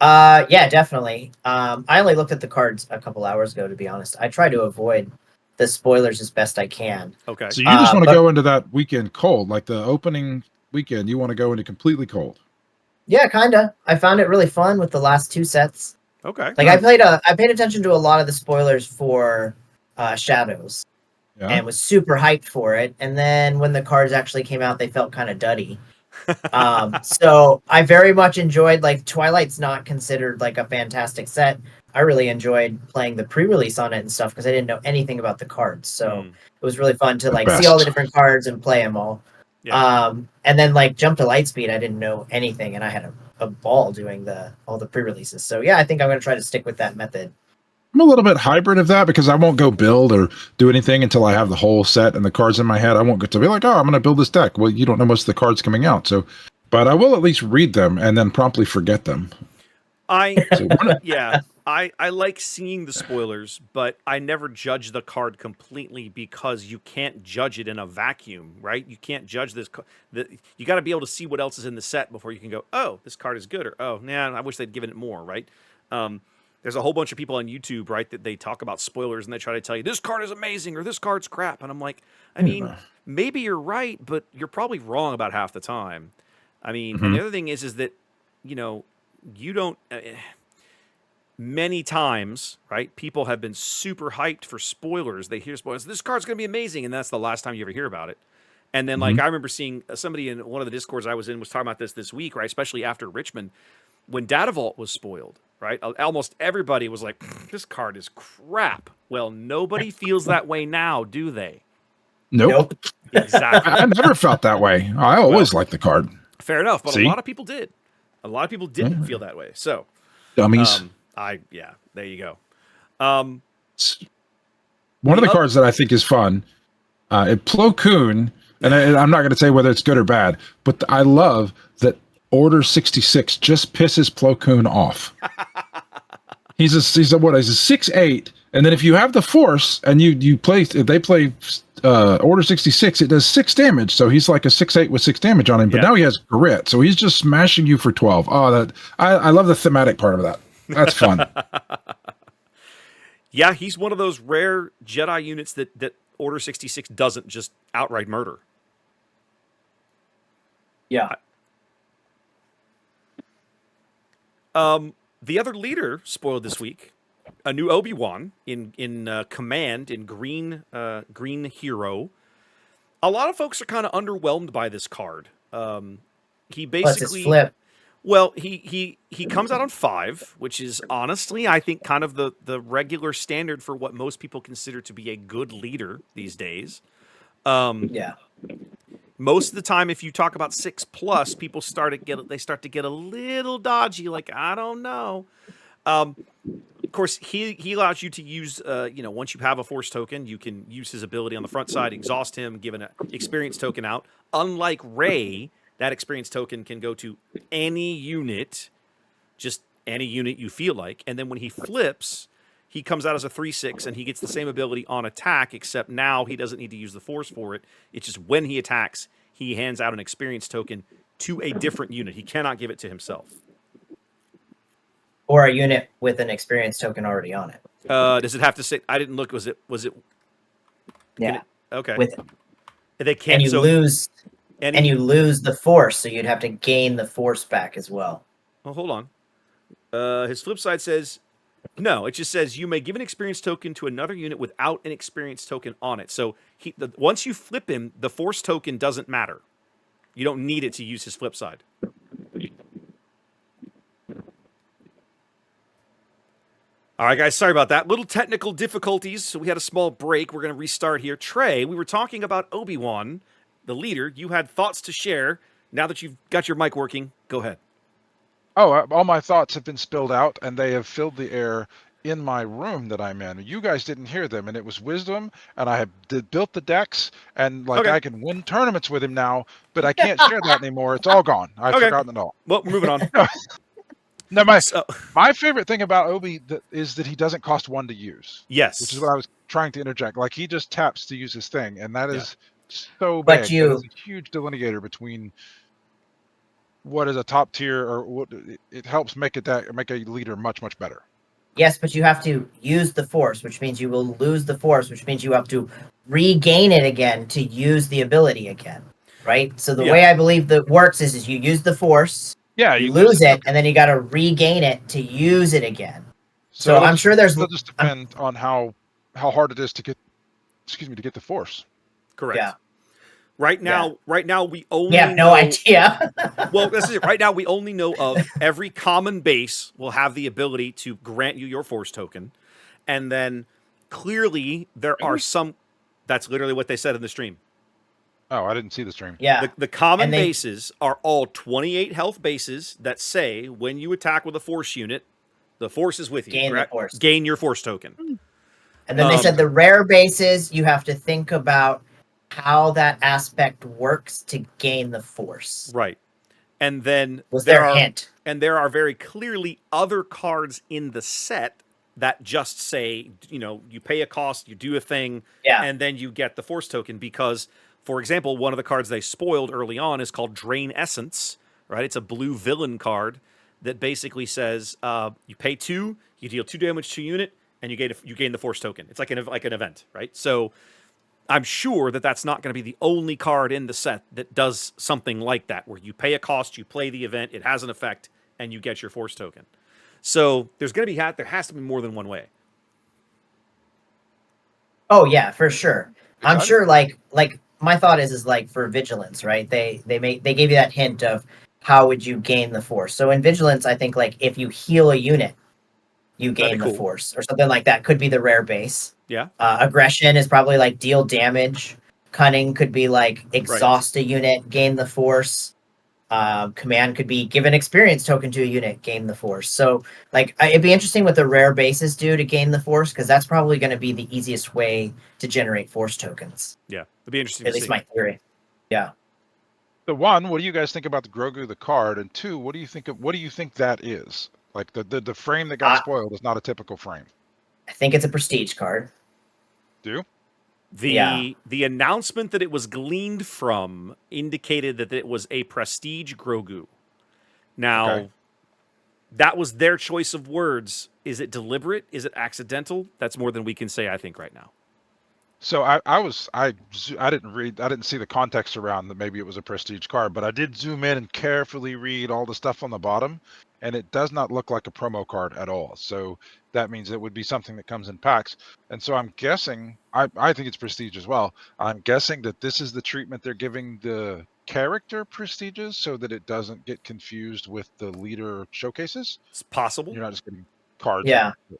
Yeah, definitely. I only looked at the cards a couple hours ago, to be honest. I try to avoid the spoilers as best I can. Okay. So you just want to go into that weekend cold, like the opening weekend, you want to go into completely cold. Yeah, kinda. I found it really fun with the last 2 sets. Okay. Like I paid attention to a lot of the spoilers for Shadows, and was super hyped for it. And then when the cards actually came out, they felt kind of duddy. So I very much enjoyed, like, Twilight's not considered like a fantastic set. I really enjoyed playing the pre-release on it and stuff because I didn't know anything about the cards. So it was really fun to like see all the different cards and play them all. Yeah. And then like Jump to Lightspeed, I didn't know anything, and I had a ball doing all the pre-releases. So yeah, I think I'm going to try to stick with that method. I'm a little bit hybrid of that because I won't go build or do anything until I have the whole set and the cards in my head. I won't get to be like, oh, I'm going to build this deck. Well, you don't know most of the cards coming out. So, but I will at least read them and then promptly forget them. I like seeing the spoilers, but I never judge the card completely because you can't judge it in a vacuum, right? You can't judge this. You got to be able to see what else is in the set before you can go, oh, this card is good, or oh, nah, I wish they'd given it more, right? There's a whole bunch of people on YouTube, right, that they talk about spoilers and they try to tell you this card is amazing or this card's crap, and I'm like, I mean, maybe you're right, but you're probably wrong about half the time. I mean, and the other thing is that, you know, you don't. Many times, right? People have been super hyped for spoilers. They hear spoilers. This card's going to be amazing, and that's the last time you ever hear about it. And then, like, I remember seeing somebody in one of the discords I was in was talking about this week, right? Especially after Richmond, when Data Vault was spoiled, right? Almost everybody was like, "This card is crap." Well, nobody feels that way now, do they? Nope. Exactly. I never felt that way. I always liked the card. Fair enough, but See? a lot of people did. A lot of people didn't feel that way. So, dummies. There you go. One of the cards that I think is fun, Plo Koon, and I'm not going to say whether it's good or bad, but I love that Order 66 just pisses Plo Koon off. He's a 6/8, and then if you have the Force and they play Order 66, it does 6 damage. So he's like a 6/8 with 6 damage on him. But now he has grit, so he's just smashing you for 12. Oh, I love the thematic part of that. That's fun. Yeah, he's one of those rare Jedi units that Order 66 doesn't just outright murder. Yeah. The other leader spoiled this week, a new Obi-Wan in Command in Green Hero. A lot of folks are kind of underwhelmed by this card. He basically Plus it's flip. Well, he comes out on 5, which is honestly, I think, kind of the regular standard for what most people consider to be a good leader these days. Yeah. Most of the time, if you talk about 6+, people start to get a little dodgy. Like, I don't know. Of course, he allows you to use, once you have a Force token, you can use his ability on the front side, exhaust him, give an experience token out. Unlike Rey, that experience token can go to any unit, just any unit you feel like. And then when he flips, he comes out as a 3/6, and he gets the same ability on attack, except now he doesn't need to use the Force for it. It's just when he attacks, he hands out an experience token to a different unit. He cannot give it to himself. Or a unit with an experience token already on it. Does it have to say? I didn't look. Was it? Yeah. Okay. With They can't. And you lose the Force, so you'd have to gain the Force back as well. Oh, hold on. His flip side says, no, it just says you may give an experience token to another unit without an experience token on it. So once you flip him, the Force token doesn't matter. You don't need it to use his flip side. All right, guys, sorry about that. Little technical difficulties, so we had a small break. We're going to restart here. Trey, we were talking about Obi-Wan, the leader. You had thoughts to share. Now that you've got your mic working, go ahead. Oh, all my thoughts have been spilled out, and they have filled the air in my room that I'm in. You guys didn't hear them, and it was wisdom, and I have built the decks, and I can win tournaments with him now, but I can't share that anymore. It's all gone. I've forgotten it all. Well, moving on. No, my favorite thing about Obi is that he doesn't cost 1 to use. Yes. Which is what I was trying to interject. Like, he just taps to use his thing, and that is so big. But that is a huge delineator between what is a top tier, or what it helps make a leader much, much better. Yes, but you have to use the Force, which means you will lose the Force, which means you have to regain it again to use the ability again, right? So the way I believe that works is you use the Force, you lose it, and then you got to regain it to use it again. So I'm sure it'll just depend on how hard it is to get the Force. Correct. Yeah. Right now, we only have no idea. Well, this is it. Right now, we only know of every common base will have the ability to grant you your Force token, and then clearly there are some. That's literally what they said in the stream. Oh, I didn't see the stream. Yeah. The common bases are all 28 health bases that say when you attack with a Force unit, the Force is with you. Gain correct? the Force. Gain your Force token. And then they said the rare bases, you have to think about how that aspect works to gain the Force. Right. And then hint. And there are very clearly other cards in the set that just say, you pay a cost, you do a thing, and then you get the Force token. Because, for example, one of the cards they spoiled early on is called Drain Essence, right? It's a blue villain card that basically says you pay 2, you deal 2 damage to a unit, and you gain the Force token. It's like an event, right? So I'm sure that that's not going to be the only card in the set that does something like that, where you pay a cost, you play the event, it has an effect, and you get your force token. So there's going to be there has to be more than one way. Oh yeah, for sure. I'm Excited? sure like my thought is like for vigilance, right? They gave you that hint of how would you gain the force. So in vigilance, I think like if you heal a unit, you That'd be gain the cool. force or something like that. Could be the rare base. Yeah. Aggression is probably like deal damage. Cunning could be like exhaust a unit, gain the force. Command could be give an experience token to a unit, gain the force. So like it'd be interesting what the rare bases do to gain the force, because that's probably going to be the easiest way to generate force tokens. Yeah, it'd be interesting At to least see. my theory. Yeah. The one, what do you guys think about the Grogu the card? And two, what do you think that is? Like the frame that got spoiled is not a typical frame. I think it's a prestige card. Do? The announcement that it was gleaned from indicated that it was a prestige Grogu. Now, that was their choice of words. Is it deliberate? Is it accidental? That's more than we can say, I think, right now. So I didn't see the context around that maybe it was a prestige card, but I did zoom in and carefully read all the stuff on the bottom, and it does not look like a promo card at all. So that means it would be something that comes in packs. And so I'm guessing, I think it's prestige as well. I'm guessing that this is the treatment they're giving the character prestiges so that it doesn't get confused with the leader showcases. It's possible. You're not just getting cards,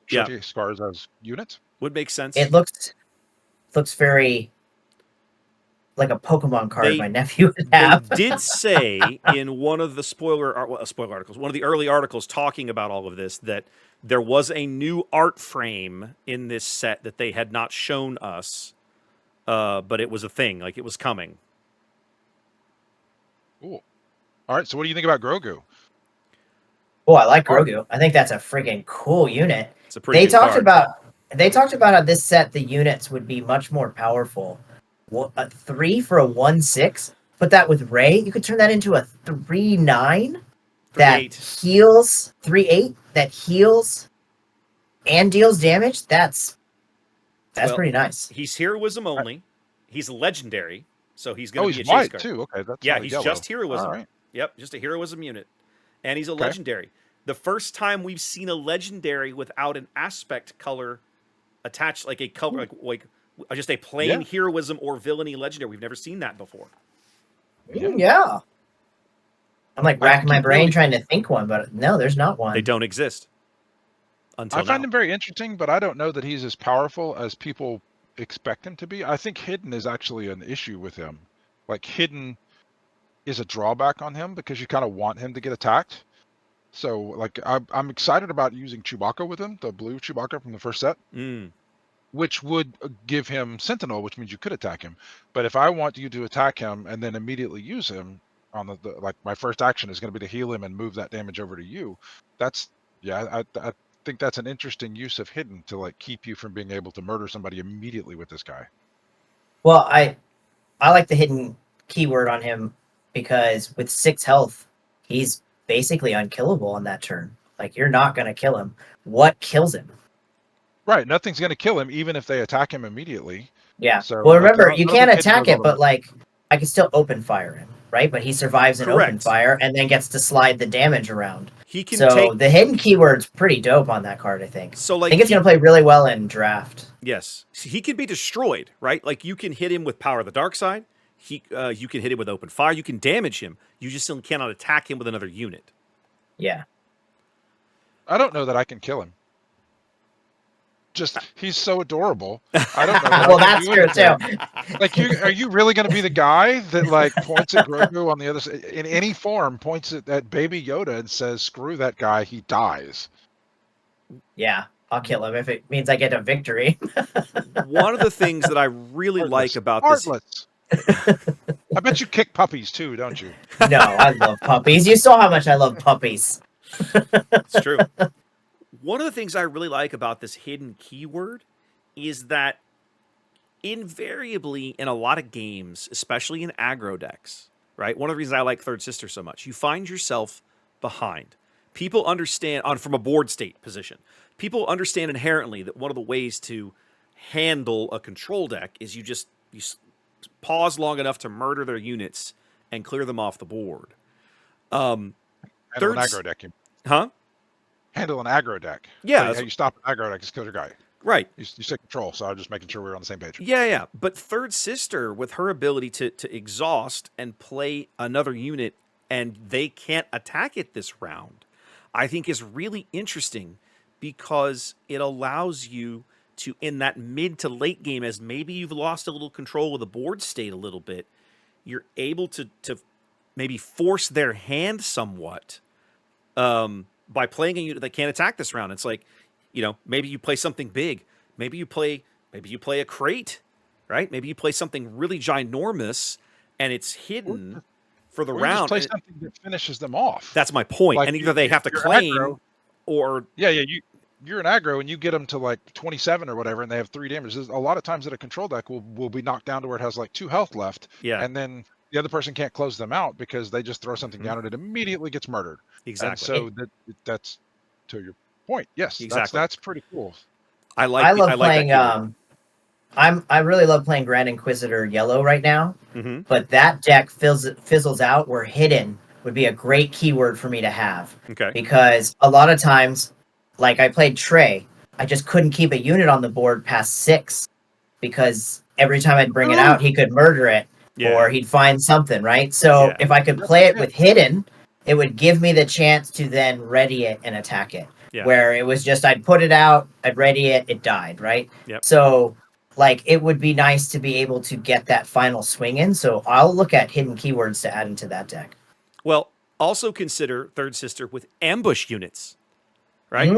showcase cards as units. Would make sense. It looks very like a Pokemon card my nephew would have. They did say in one of the spoiler articles, one of the early articles talking about all of this, that there was a new art frame in this set that they had not shown us, but it was a thing, like it was coming. Cool. All right, so what do you think about Grogu? Oh, I like Grogu. I think that's a freaking cool unit. It's a pretty good card. They talked about how this set the units would be much more powerful. A 3 for a 1/6. Put that with Ray, you could turn that into a 3/9 that heals 3/8 that heals and deals damage. That's pretty nice. He's heroism only. He's legendary, so he's going to be a he's chase white card too. Okay, that's he's yellow. just heroism. All right. Yep, just a heroism unit, and he's a legendary. The first time we've seen a legendary without an aspect color attached, like a color, like just a plain heroism or villainy legendary. We've never seen that before. Yeah. I'm like racking my brain trying to think one, but no, there's not one. They don't exist. Until I find him very interesting, but I don't know that he's as powerful as people expect him to be. I think hidden is actually an issue with him. Like hidden is a drawback on him because you kind of want him to get attacked. So like I'm excited about using Chewbacca with him, the blue Chewbacca from the first set, which would give him Sentinel, which means you could attack him. But if I want you to attack him and then immediately use him on the like my first action is going to be to heal him and move that damage over to you. That's I think that's an interesting use of hidden to like keep you from being able to murder somebody immediately with this guy. Well, I like the hidden keyword on him because with 6 health, he's basically unkillable on that turn. Like you're not going to kill him. What kills him? Right, nothing's going to kill him even if they attack him immediately. Yeah. So, well, remember, you can't attack it, but like I can still open fire him, right? But he survives an open fire and then gets to slide the damage around. He can the hidden keyword's pretty dope on that card, I think. So like I think it's going to play really well in draft. Yes. He can be destroyed, right? Like you can hit him with Power of the Dark Side. You can hit him with open fire. You can damage him. You just still cannot attack him with another unit. Yeah. I don't know that I can kill him. Just he's so adorable. I don't know. Well, that's true too. Like, are you really going to be the guy that like points at Grogu on the other side in any form, points at Baby Yoda and says, "Screw that guy, he dies." Yeah, I'll kill him if it means I get a victory. One of the things that I really like about this. I bet you kick puppies too, don't you? No, I love puppies. You saw how much I love puppies. It's true. One of the things I really like about this hidden keyword is that invariably in a lot of games, especially in aggro decks, right? One of the reasons I like Third Sister so much, you find yourself behind. People understand from a board state position. People understand inherently that one of the ways to handle a control deck is you pause long enough to murder their units and clear them off the board. Handle Third, an aggro deck. huh? Handle an aggro deck. Yeah, How you stop an aggro deck is kill your guy. Right. You take control, so I'm just making sure we're on the same page. Yeah. But Third Sister, with her ability to exhaust and play another unit, and they can't attack it this round, I think is really interesting because it allows you to, in that mid to late game, as maybe you've lost a little control of the board state a little bit, you're able to maybe force their hand somewhat by playing a unit that can't attack this round. It's like, maybe you play something big. Maybe you play a crate, right? Maybe you play something really ginormous and it's hidden for the or round. Just play something that finishes them off. That's my point. Like and either they have to claim aggro, or you're an aggro and you get them to like 27 or whatever, and they have 3 damage. There's a lot of times that a control deck will be knocked down to where it has like 2 health left. Yeah. And then the other person can't close them out because they just throw something down and it immediately gets murdered. Exactly. And so that's to your point. Yes, exactly. That's pretty cool. I love playing. I really love playing Grand Inquisitor yellow right now. Mm-hmm. But that deck fizzles out where hidden would be a great keyword for me to have. Okay. Because a lot of times, like I played Trey, I just couldn't keep a unit on the board past 6 because every time I'd bring it out, he could murder it or he'd find something, right? So if I could play it with hidden, it would give me the chance to then ready it and attack it. Yeah. Where it was just I'd put it out, I'd ready it, it died, right? Yep. So like it would be nice to be able to get that final swing in. So I'll look at hidden keywords to add into that deck. Well, also consider Third Sister with ambush units. Right?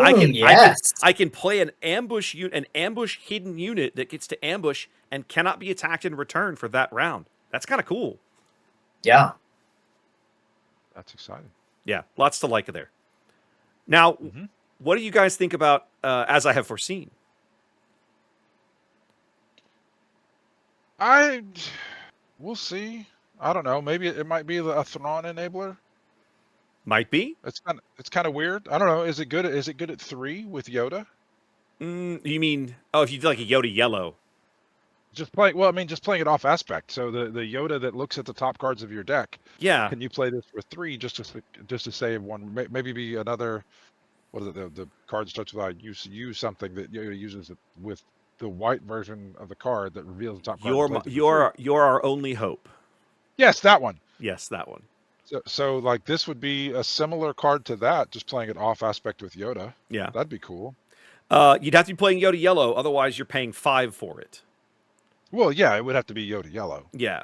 I can play an ambush hidden unit that gets to ambush and cannot be attacked in return for that round. That's kind of cool. Yeah. That's exciting. Yeah, lots to like there. Now, what do you guys think about As I Have Foreseen? We'll see. I don't know. Maybe it might be a Thrawn enabler. Might be. It's kind of weird. I don't know. Is it good? Is it good at 3 with Yoda? You mean if you do like a Yoda yellow? Just playing it off aspect. So the Yoda that looks at the top cards of your deck. Yeah. Can you play this for 3 just to save one? Maybe be another. What is it? The card starts with use something that Yoda uses it with the white version of the card that reveals the top card. You're our only hope. Yes, that one. Yes, that one. So like this would be a similar card to that, just playing it off aspect with Yoda. Yeah, that'd be cool. You'd have to be playing Yoda yellow, otherwise you're paying 5 for it. Well, yeah, it would have to be Yoda yellow. Yeah,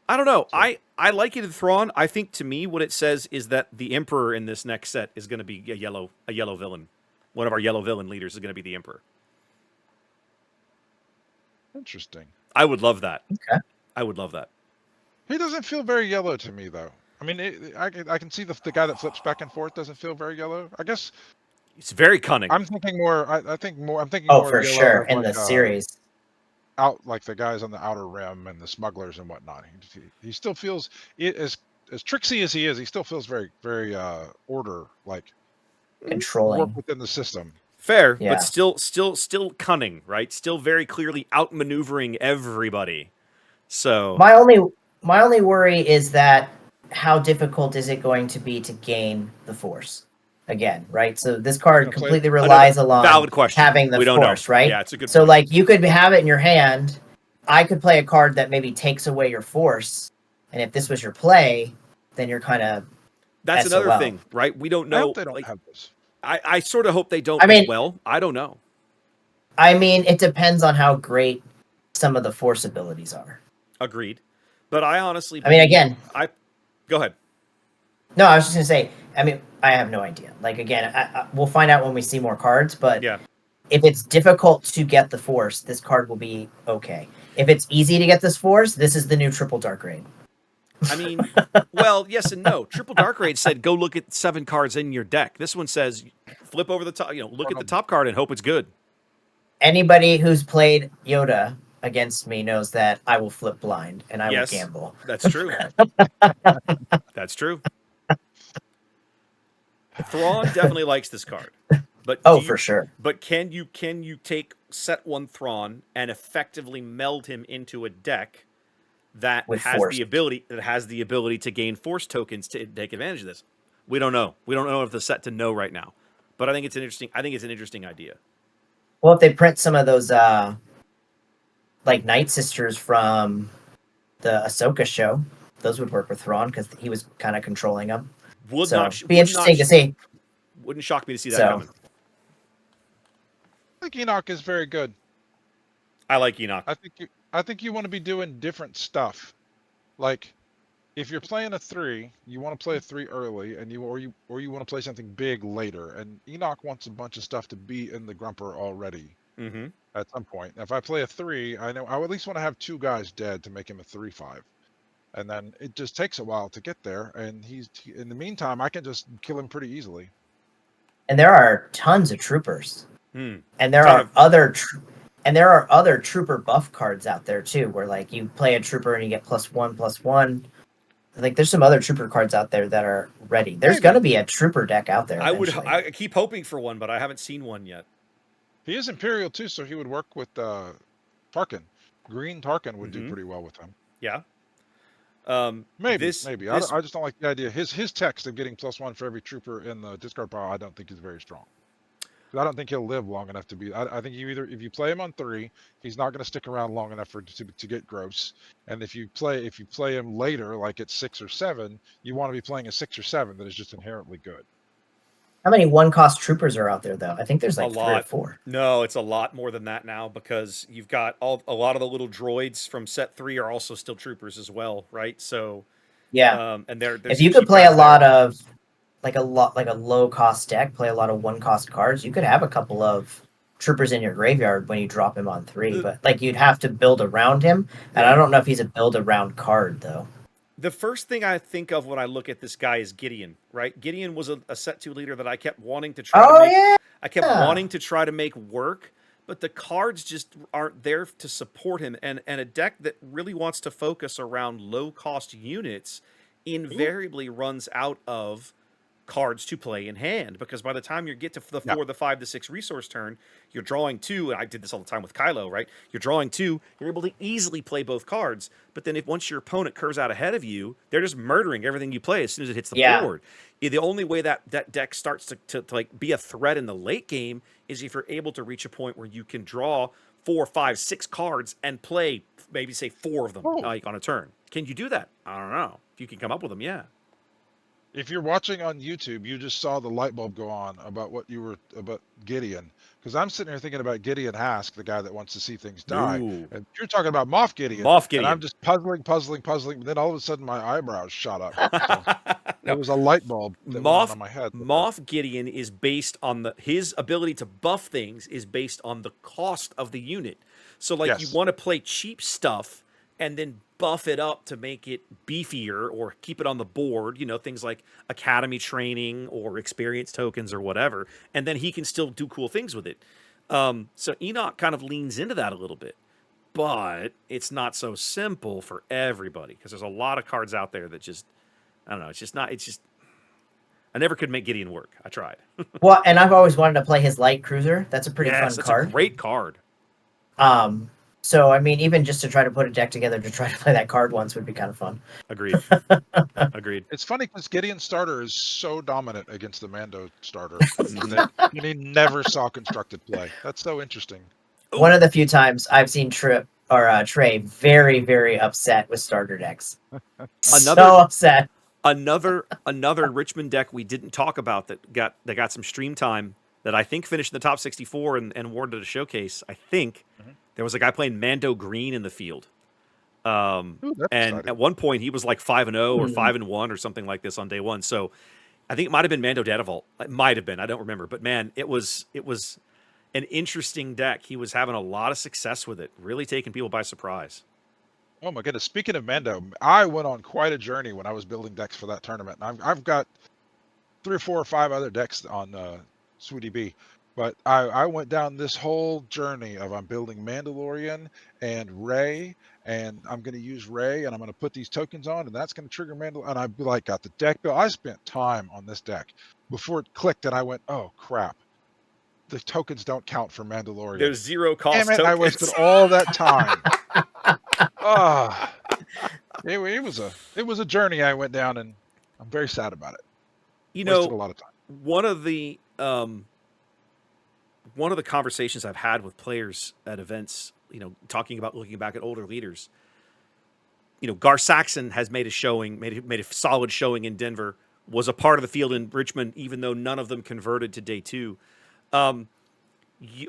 I don't know. So, I like it in Thrawn. I think to me what it says is that the Emperor in this next set is going to be a yellow villain. One of our yellow villain leaders is going to be the Emperor. Interesting. I would love that. Okay. I would love that. He doesn't feel very yellow to me, though. I mean, I can see the guy that flips back and forth doesn't feel very yellow. I guess it's very cunning. I'm thinking more. I'm thinking more. Oh, for sure, in the series. Out like the guys on the Outer Rim and the smugglers and whatnot. He still feels as tricksy as he is. He still feels very, very order like controlling work within the system. Fair, but still cunning, right? Still very clearly outmaneuvering everybody. So my only worry is that how difficult is it going to be to gain the Force again, right? So this card completely relies on valid question. Having the Force, right? Yeah, it's a good. So point. like you could have it in your hand. I could play a card that maybe takes away your Force, and if this was your play, then you're kind of that's SOL. Another thing, right? We don't know. I hope they don't have this. I sort of hope they don't. I don't know. I mean, it depends on how great some of the Force abilities are. Agreed. But I honestly... I mean, again... Go ahead. No, I was just going to say, I mean, I have no idea. Like, again, we'll find out when we see more cards, but if it's difficult to get the Force, this card will be okay. If it's easy to get this Force, this is the new Triple Dark Raid. I mean, well, yes and no. Triple Dark Raid said, go look at 7 cards in your deck. This one says, flip over the top, look at the top card and hope it's good. Anybody who's played Yoda against me knows that I will flip blind and I will gamble. That's true. That's true. Thrawn definitely likes this card. But Oh, for sure. But can you take set one Thrawn and effectively meld him into a deck that With has force. the ability to gain force tokens to take advantage of this? We don't know. We don't know if the set to know right now. But I think it's an interesting idea. Well, if they print some of those like Night Sisters from the Ahsoka show, those would work with Thrawn because he was kind of controlling them. Would So not be would interesting not to see. Wouldn't shock me to see that So coming. I think Enoch is very good. I like Enoch. I think you want to be doing different stuff. Like if you're playing a 3, you want to play a 3 early, and you want to play something big later. And Enoch wants a bunch of stuff to be in the grumper already Mm-hmm. at some point. If I play a 3, I know I would at least want to have 2 guys dead to make him a 3/5. And then it just takes a while to get there. And in the meantime, I can just kill him pretty easily. and there are tons of troopers, and there Ton are of- other trooper buff cards out there too, where like you play a trooper and you get +1/+1. Like there's some other trooper cards out there that are ready. There's Maybe. gonna be a trooper deck out there. I keep hoping for one, but I haven't seen one yet. He is Imperial too, so he would work with Tarkin. Green Tarkin would do pretty well with him. Yeah. Maybe. I just don't like the idea. His text of getting +1 for every trooper in the discard pile, I don't think is very strong. I don't think he'll live long enough to be. I think if you play him on 3, he's not going to stick around long enough to get gross. And if you play him later, like at 6 or 7, you want to be playing a 6 or 7 that is just inherently good. How many 1-cost troopers are out there though? I think there's like 3 or 4. No, it's a lot more than that now because you've got a lot of the little droids from set 3 are also still troopers as well, right? So yeah, and they're if you could play a lot of like a low cost deck, play a lot of 1-cost cards, you could have a couple of troopers in your graveyard when you drop him on 3. But like you'd have to build around him, and I don't know if he's a build around card though. The first thing I think of when I look at this guy is Gideon, right? Gideon was a set 2 leader that I kept wanting to try to make. Yeah. I kept wanting to try to make work, but the cards just aren't there to support him. And a deck that really wants to focus around low cost units invariably runs out of cards to play in hand, because by the time you get to the 4, the 5, the 6 resource turn, you're drawing 2. And I did this all the time with Kylo, right? You're drawing 2. You're able to easily play both cards. But then once your opponent curves out ahead of you, they're just murdering everything you play as soon as it hits the board. The only way that deck starts to like be a threat in the late game is if you're able to reach a point where you can draw 4, 5, 6 cards and play maybe say 4 of them like on a turn. Can you do that? I don't know. If you can come up with them, yeah. If you're watching on YouTube, you just saw the light bulb go on about about Gideon. Because I'm sitting here thinking about Gideon Hask, the guy that wants to see things die. Ooh. And you're talking about Moff Gideon. And I'm just puzzling. But then all of a sudden my eyebrows shot up. So there was a light bulb that went on my head. Moff Gideon is based on his ability to buff things is based on the cost of the unit. So like you want to play cheap stuff and then buff it up to make it beefier or keep it on the board, things like academy training or experience tokens or whatever, and then he can still do cool things with it. So Enoch kind of leans into that a little bit, but it's not so simple for everybody because there's a lot of cards out there that just, I don't know, I never could make Gideon work. I tried. Well, and I've always wanted to play his light cruiser. That's a pretty fun card. That's a great card. So, I mean, even just to try to put a deck together to try to play that card once would be kind of fun. Agreed. Agreed. It's funny because Gideon's starter is so dominant against the Mando starter. And he never saw constructed play. That's so interesting. One of the few times I've seen Trey very, very upset with starter decks. So upset. Another Richmond deck we didn't talk about that got some stream time that I think finished in the top 64 and awarded a showcase. I think there was a guy playing Mando Green in the field. And exciting. At one point he was like 5-0 or 5-1 or something like this on day 1. So I think it might have been Mando Dadavolt. It might have been. I don't remember. But man, it was an interesting deck. He was having a lot of success with it, really taking people by surprise. Oh my goodness! Speaking of Mando, I went on quite a journey when I was building decks for that tournament. And I've got 3 or 4 or 5 other decks on Sweetie B, but I went down this whole journey of I'm building Mandalorian and Rey, and I'm going to use Rey, and I'm going to put these tokens on, and that's going to trigger Mandalorian. And I got the deck built. I spent time on this deck before it clicked, and I went, oh crap! the tokens don't count for Mandalorian. There's zero Damn cost it! tokens. I wasted all that time. Ah, it was a journey I went down, and I'm very sad about it. You Wasted know, a lot of time. one of the conversations I've had with players at events, talking about looking back at older leaders. Gar Saxon has made a solid showing in Denver, was a part of the field in Richmond, even though none of them converted to day 2.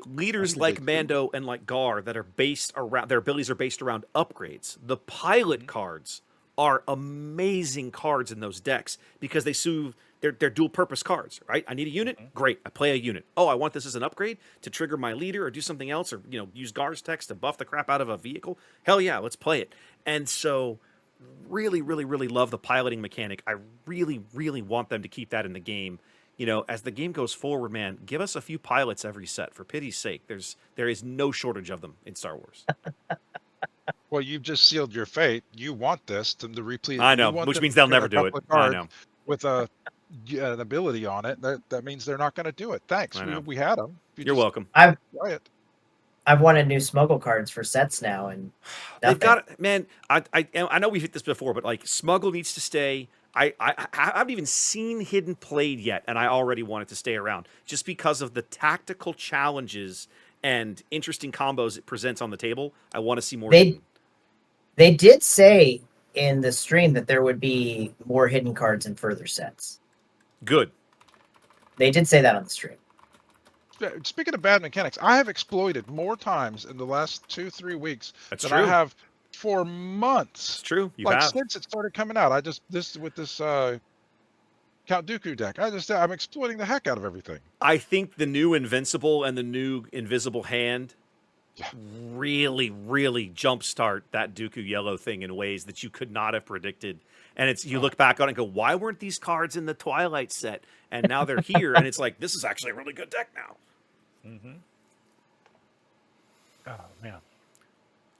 Leaders like Mando and like Gar that are based around, their abilities are based around upgrades. The pilot cards are amazing cards in those decks because they're dual purpose cards, right? I need a unit, great, I play a unit. Oh, I want this as an upgrade to trigger my leader or do something else, or use Gar's text to buff the crap out of a vehicle. Hell yeah, let's play it. And so really, really, really love the piloting mechanic. I really, really want them to keep that in the game. As the game goes forward, man, give us a few pilots every set, for pity's sake. There is no shortage of them in Star Wars. Well, you've just sealed your fate. You want this to replete. I know, which means they'll never do it. I know. With an ability on it, that means they're not going to do it. Thanks. We had them. You're welcome. I've wanted new smuggle cards for sets now, and they've got, man. I know we've hit this before, but like smuggle needs to stay. I haven't even seen Hidden played yet, and I already want it to stay around just because of the tactical challenges and interesting combos it presents on the table. I want to see more. They did say in the stream that there would be more Hidden cards in further sets. Good. They did say that on the stream. Speaking of bad mechanics, I have exploited more times in the last 2-3 weeks than I have for months. It's true. Since it started coming out. With this Count Dooku deck, I'm exploiting the heck out of everything. I think the new Invincible and the new Invisible Hand really, really jumpstart that Dooku yellow thing in ways that you could not have predicted. And you look back on it and go, why weren't these cards in the Twilight set? And now they're here, and it's like, this is actually a really good deck now. Mm-hmm. Oh, man.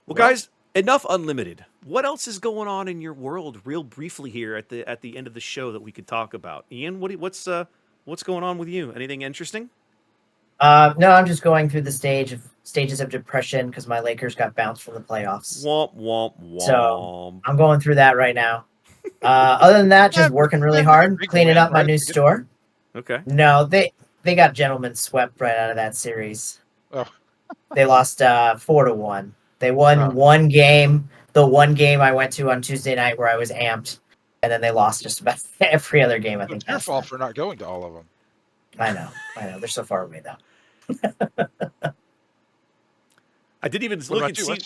Well, guys, enough Unlimited. What else is going on in your world, real briefly here at the end of the show that we could talk about? Ian, what's going on with you? Anything interesting? No, I'm just going through the stages of depression because my Lakers got bounced from the playoffs. Womp womp womp. So I'm going through that right now. Other than that, just working really hard, cleaning up my new store. Okay. No, they got gentlemen swept right out of that series. Oh. They lost 4-1. They won one game. The one game I went to on Tuesday night where I was amped, and then they lost just about every other game. I think it's your fault for not going to all of them. I know. They're so far away though. I didn't even look and see.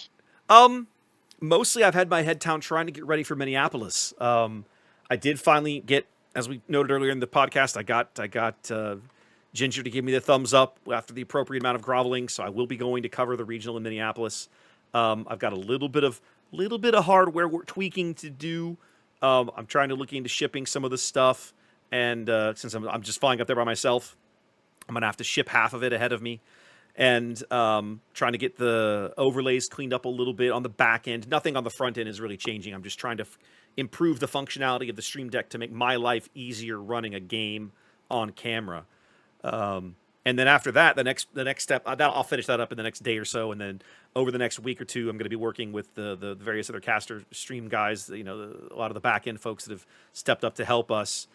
Mostly I've had my head down trying to get ready for Minneapolis. I did finally get, as we noted earlier in the podcast, I got Ginger to give me the thumbs up after the appropriate amount of groveling, so I will be going to cover the regional in Minneapolis. I've got a little bit of hardware tweaking to do. I'm trying to look into shipping some of the stuff, and since I'm just flying up there by myself, I'm gonna have to ship half of it ahead of me, and trying to get the overlays cleaned up a little bit on the back end. Nothing on the front end is really changing. I'm just trying to improve the functionality of the Stream Deck to make my life easier running a game on camera. And then after that, the next step, I'll finish that up in the next day or so, and then over the next week or two, I'm going to be working with the various other caster stream guys. A lot of the back end folks that have stepped up to help us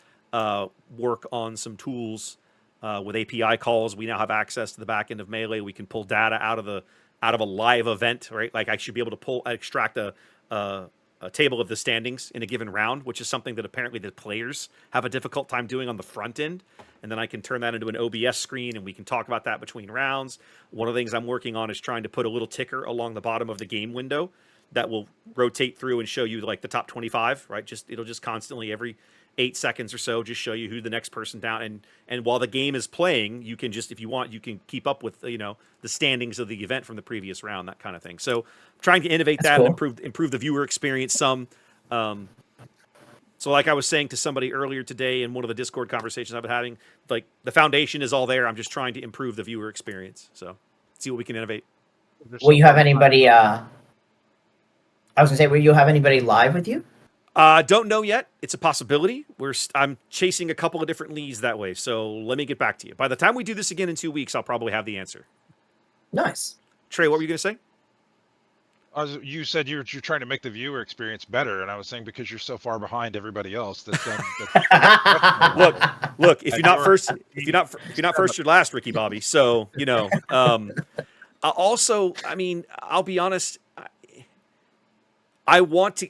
work on some tools with API calls. We now have access to the back end of Melee. We can pull data out of a live event, right? Like I should be able to extract a table of the standings in a given round, which is something that apparently the players have a difficult time doing on the front end. And then I can turn that into an OBS screen, and we can talk about that between rounds. One of the things I'm working on is trying to put a little ticker along the bottom of the game window that will rotate through and show you like the top 25, right? It'll just constantly every 8 seconds or so just show you who the next person down. And while the game is playing, you can just, if you want, you can keep up with the standings of the event from the previous round, that kind of thing. So trying to innovate that and improve the viewer experience some. So like I was saying to somebody earlier today in one of the Discord conversations I've been having, like the foundation is all there. I'm just trying to improve the viewer experience. So see what we can innovate. Will you have anybody I was gonna say, will you have anybody live with you? Don't know yet. It's a possibility. I'm chasing a couple of different leads that way. So let me get back to you. By the time we do this again in 2 weeks, I'll probably have the answer. Nice. Trey, what were you going to say? You said you're trying to make the viewer experience better, and I was saying because you're so far behind everybody else that Look. If you're not first, you're last, Ricky Bobby. So also, I mean, I'll be honest. I want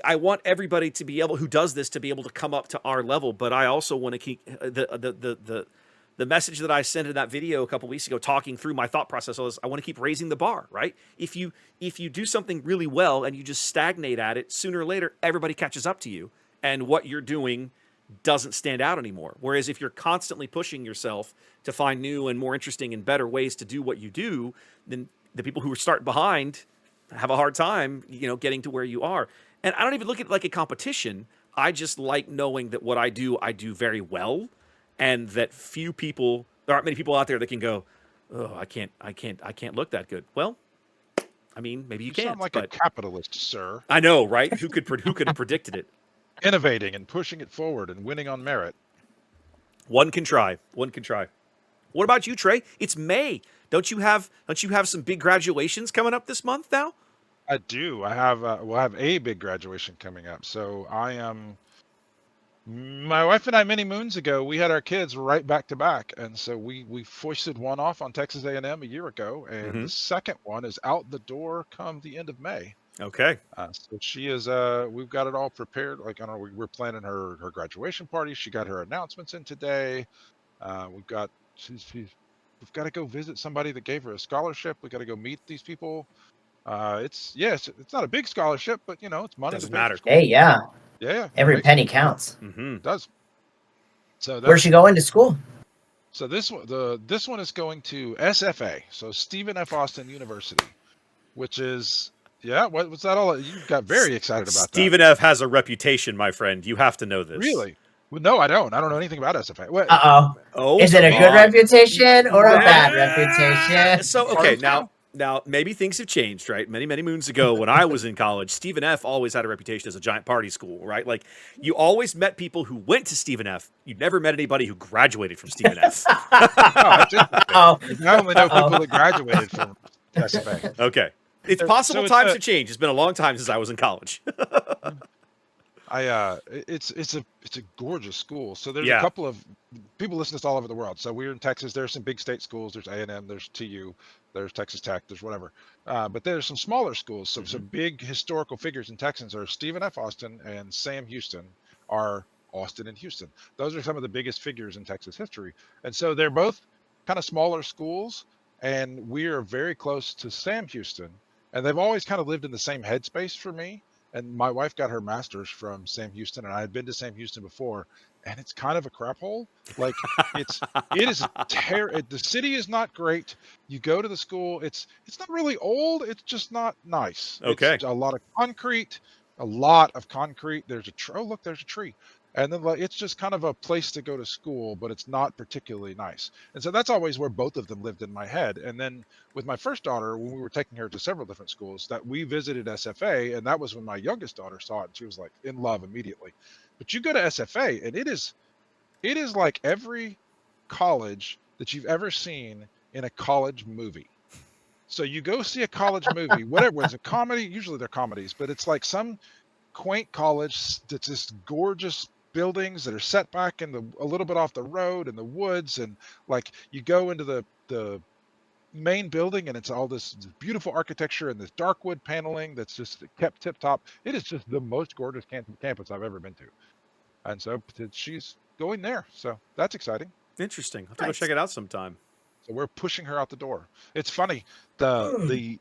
everybody to be able who does this to be able to come up to our level, but I also want to keep the message that I sent in that video a couple weeks ago, talking through my thought process was I want to keep raising the bar, right? If you do something really well and you just stagnate at it, sooner or later everybody catches up to you, and what you're doing doesn't stand out anymore. Whereas if you're constantly pushing yourself to find new and more interesting and better ways to do what you do, then the people who are starting behind have a hard time, getting to where you are. And I don't even look at it like a competition. I just like knowing that what I do very well, and that there aren't many people out there that can go, oh, I can't look that good. Well, I mean, maybe you can't. Sound like a capitalist, sir. I know, right? Who could have predicted it? Innovating and pushing it forward and winning on merit. One can try. What about you, Trey? It's May. Don't you have some big graduations coming up this month now? I do. I have a big graduation coming up. So my wife and I many moons ago, we had our kids right back to back, and so we foisted one off on Texas A&M a year ago, and the second one is out the door come the end of May. Okay. So she is. We've got it all prepared. Like I don't know, we're planning her graduation party. She got her announcements in today. We've got we've got to go visit somebody that gave her a scholarship. We got to go meet these people. It's not a big scholarship, but it's money. Doesn't matter. Hey, yeah. Yeah. Every penny counts. It does. So where's she going to school? So this one is going to SFA, so Stephen F. Austin University, which is what's that all? You got very excited about Stephen that. F. has a reputation, my friend. You have to know this. Really? Well, no, I don't. I don't know anything about SFA. Is it a good reputation or a bad reputation? So okay, now maybe things have changed, right? Many moons ago, when I was in college, Stephen F. always had a reputation as a giant party school, right? Like you always met people who went to Stephen F. You never met anybody who graduated from Stephen F. I only know people that graduated from SFA. Okay, it's possible times have changed. It's been a long time since I was in college. It's a gorgeous school. So there's a couple of people listen to this all over the world. So we're in Texas. There's some big state schools. There's A&M. There's TU. There's Texas Tech. There's whatever. But there's some smaller schools. So some big historical figures in Texas are Stephen F. Austin and Sam Houston are Austin and Houston. Those are some of the biggest figures in Texas history. And so they're both kind of smaller schools. And we are very close to Sam Houston. And they've always kind of lived in the same headspace for me. And my wife got her master's from Sam Houston, and I had been to Sam Houston before, and it's kind of a crap hole. Like it is the city is not great. You go to the school, it's not really old. It's just not nice. Okay. It's a lot of concrete. There's a tree. And then it's just kind of a place to go to school, but it's not particularly nice. And so that's always where both of them lived in my head. And then with my first daughter, when we were taking her to several different schools, that we visited SFA, and that was when my youngest daughter saw it, and she was like in love immediately. But you go to SFA, and it is like every college that you've ever seen in a college movie. So you go see a college movie, whatever it's a comedy, usually they're comedies, but it's like some quaint college that's just gorgeous buildings that are set back in a little bit off the road in the woods, and like you go into the main building and it's all this beautiful architecture and this dark wood paneling that's just kept tip top. It is just the most gorgeous campus I've ever been to, and so she's going there, so that's exciting. Interesting. I'll have to go check it out sometime. So we're pushing her out the door. It's funny, the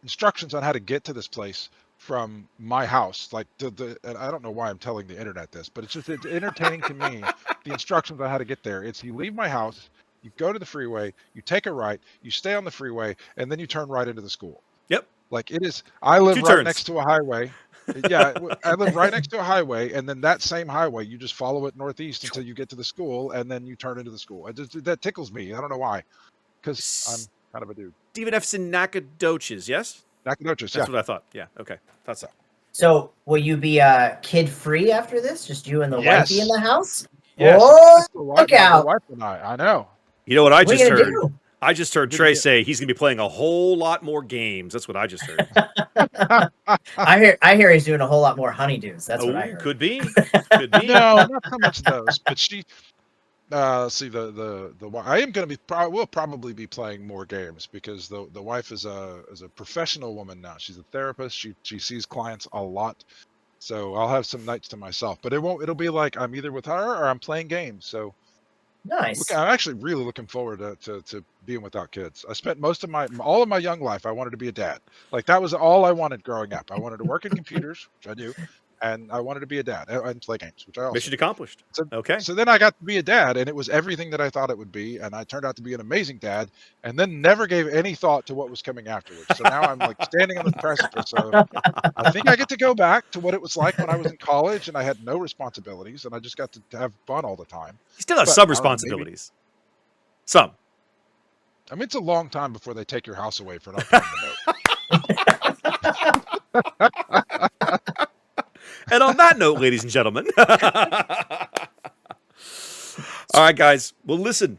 instructions on how to get to this place from my house, like and I don't know why I'm telling the internet this, but it's entertaining to me. The instructions on how to get there. It's you leave my house, you go to the freeway, you take a right, you stay on the freeway, and then you turn right into the school. Yep. Like it is. I live Two right turns. next to a highway. Yeah, I live right next to a highway, and then that same highway, you just follow it northeast until you get to the school, and then you turn into the school. That tickles me. I don't know why, because I'm kind of a dude. Stephen F's in Nacogdoches, yes? Nacogdoches, That's what I thought. Yeah, okay. Thought so. So will you be kid free after this? Just you and the Yes. wifey in the house? Yes. Oh, The look out! wife and I know. You know what I What are just you gonna heard? do? I just heard Gonna Trey be- say he's going to be playing a whole lot more games. That's what I just heard. I hear he's doing a whole lot more honeydews. That's what I Oh, heard. could be. Could be. No, not so much those. But she, see I am going to be. We'll probably be playing more games because the wife is a professional woman now. She's a therapist. She sees clients a lot. So I'll have some nights to myself. But it'll be like I'm either with her or I'm playing games. So Nice. I'm actually really looking forward to being without kids. I spent all of my young life. I wanted to be a dad. Like that was all I wanted growing up. I wanted to work in computers, which I do, and I wanted to be a dad and play games, which I also Mission do. accomplished. So, Okay. so then I got to be a dad, and it was everything that I thought it would be, and I turned out to be an amazing dad, and then never gave any thought to what was coming afterwards. So now I'm like standing on the precipice of I think I get to go back to what it was like when I was in college and I had no responsibilities and I just got to have fun all the time. He still has But some I don't know, maybe responsibilities. Some. I mean, it's a long time before they take your house away for not paying the note. And on that note, ladies and gentlemen. All right, guys. Well, listen.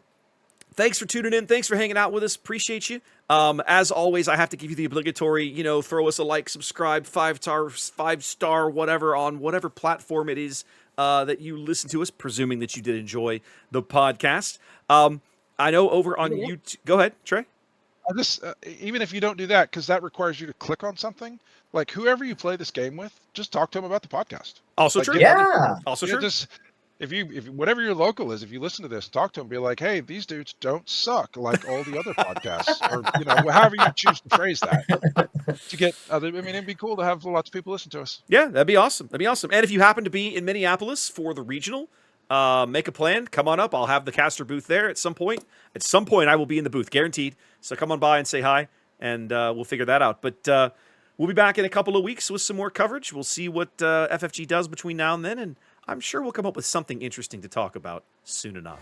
Thanks for tuning in. Thanks for hanging out with us. Appreciate you. As always, I have to give you the obligatory, throw us a like, subscribe, 5-star, whatever, on whatever platform it is that you listen to us, presuming that you did enjoy the podcast. I know over on YouTube. Go ahead, Trey. I just even if you don't do that, because that requires you to click on something, like whoever you play this game with, just talk to them about the podcast. Also Like, true. give them the- Yeah. Also you know, true. just if whatever your local is, if you listen to this, talk to them, be like, hey, these dudes don't suck like all the other podcasts, or however you choose to phrase that. To get other, I mean, it'd be cool to have lots of people listen to us. Yeah, that'd be awesome. That'd be awesome. And if you happen to be in Minneapolis for the regional, make a plan. Come on up. I'll have the caster booth there at some point. At some point, I will be in the booth, guaranteed. So come on by and say hi, and we'll figure that out. But we'll be back in a couple of weeks with some more coverage. We'll see what FFG does between now and then, and I'm sure we'll come up with something interesting to talk about soon enough.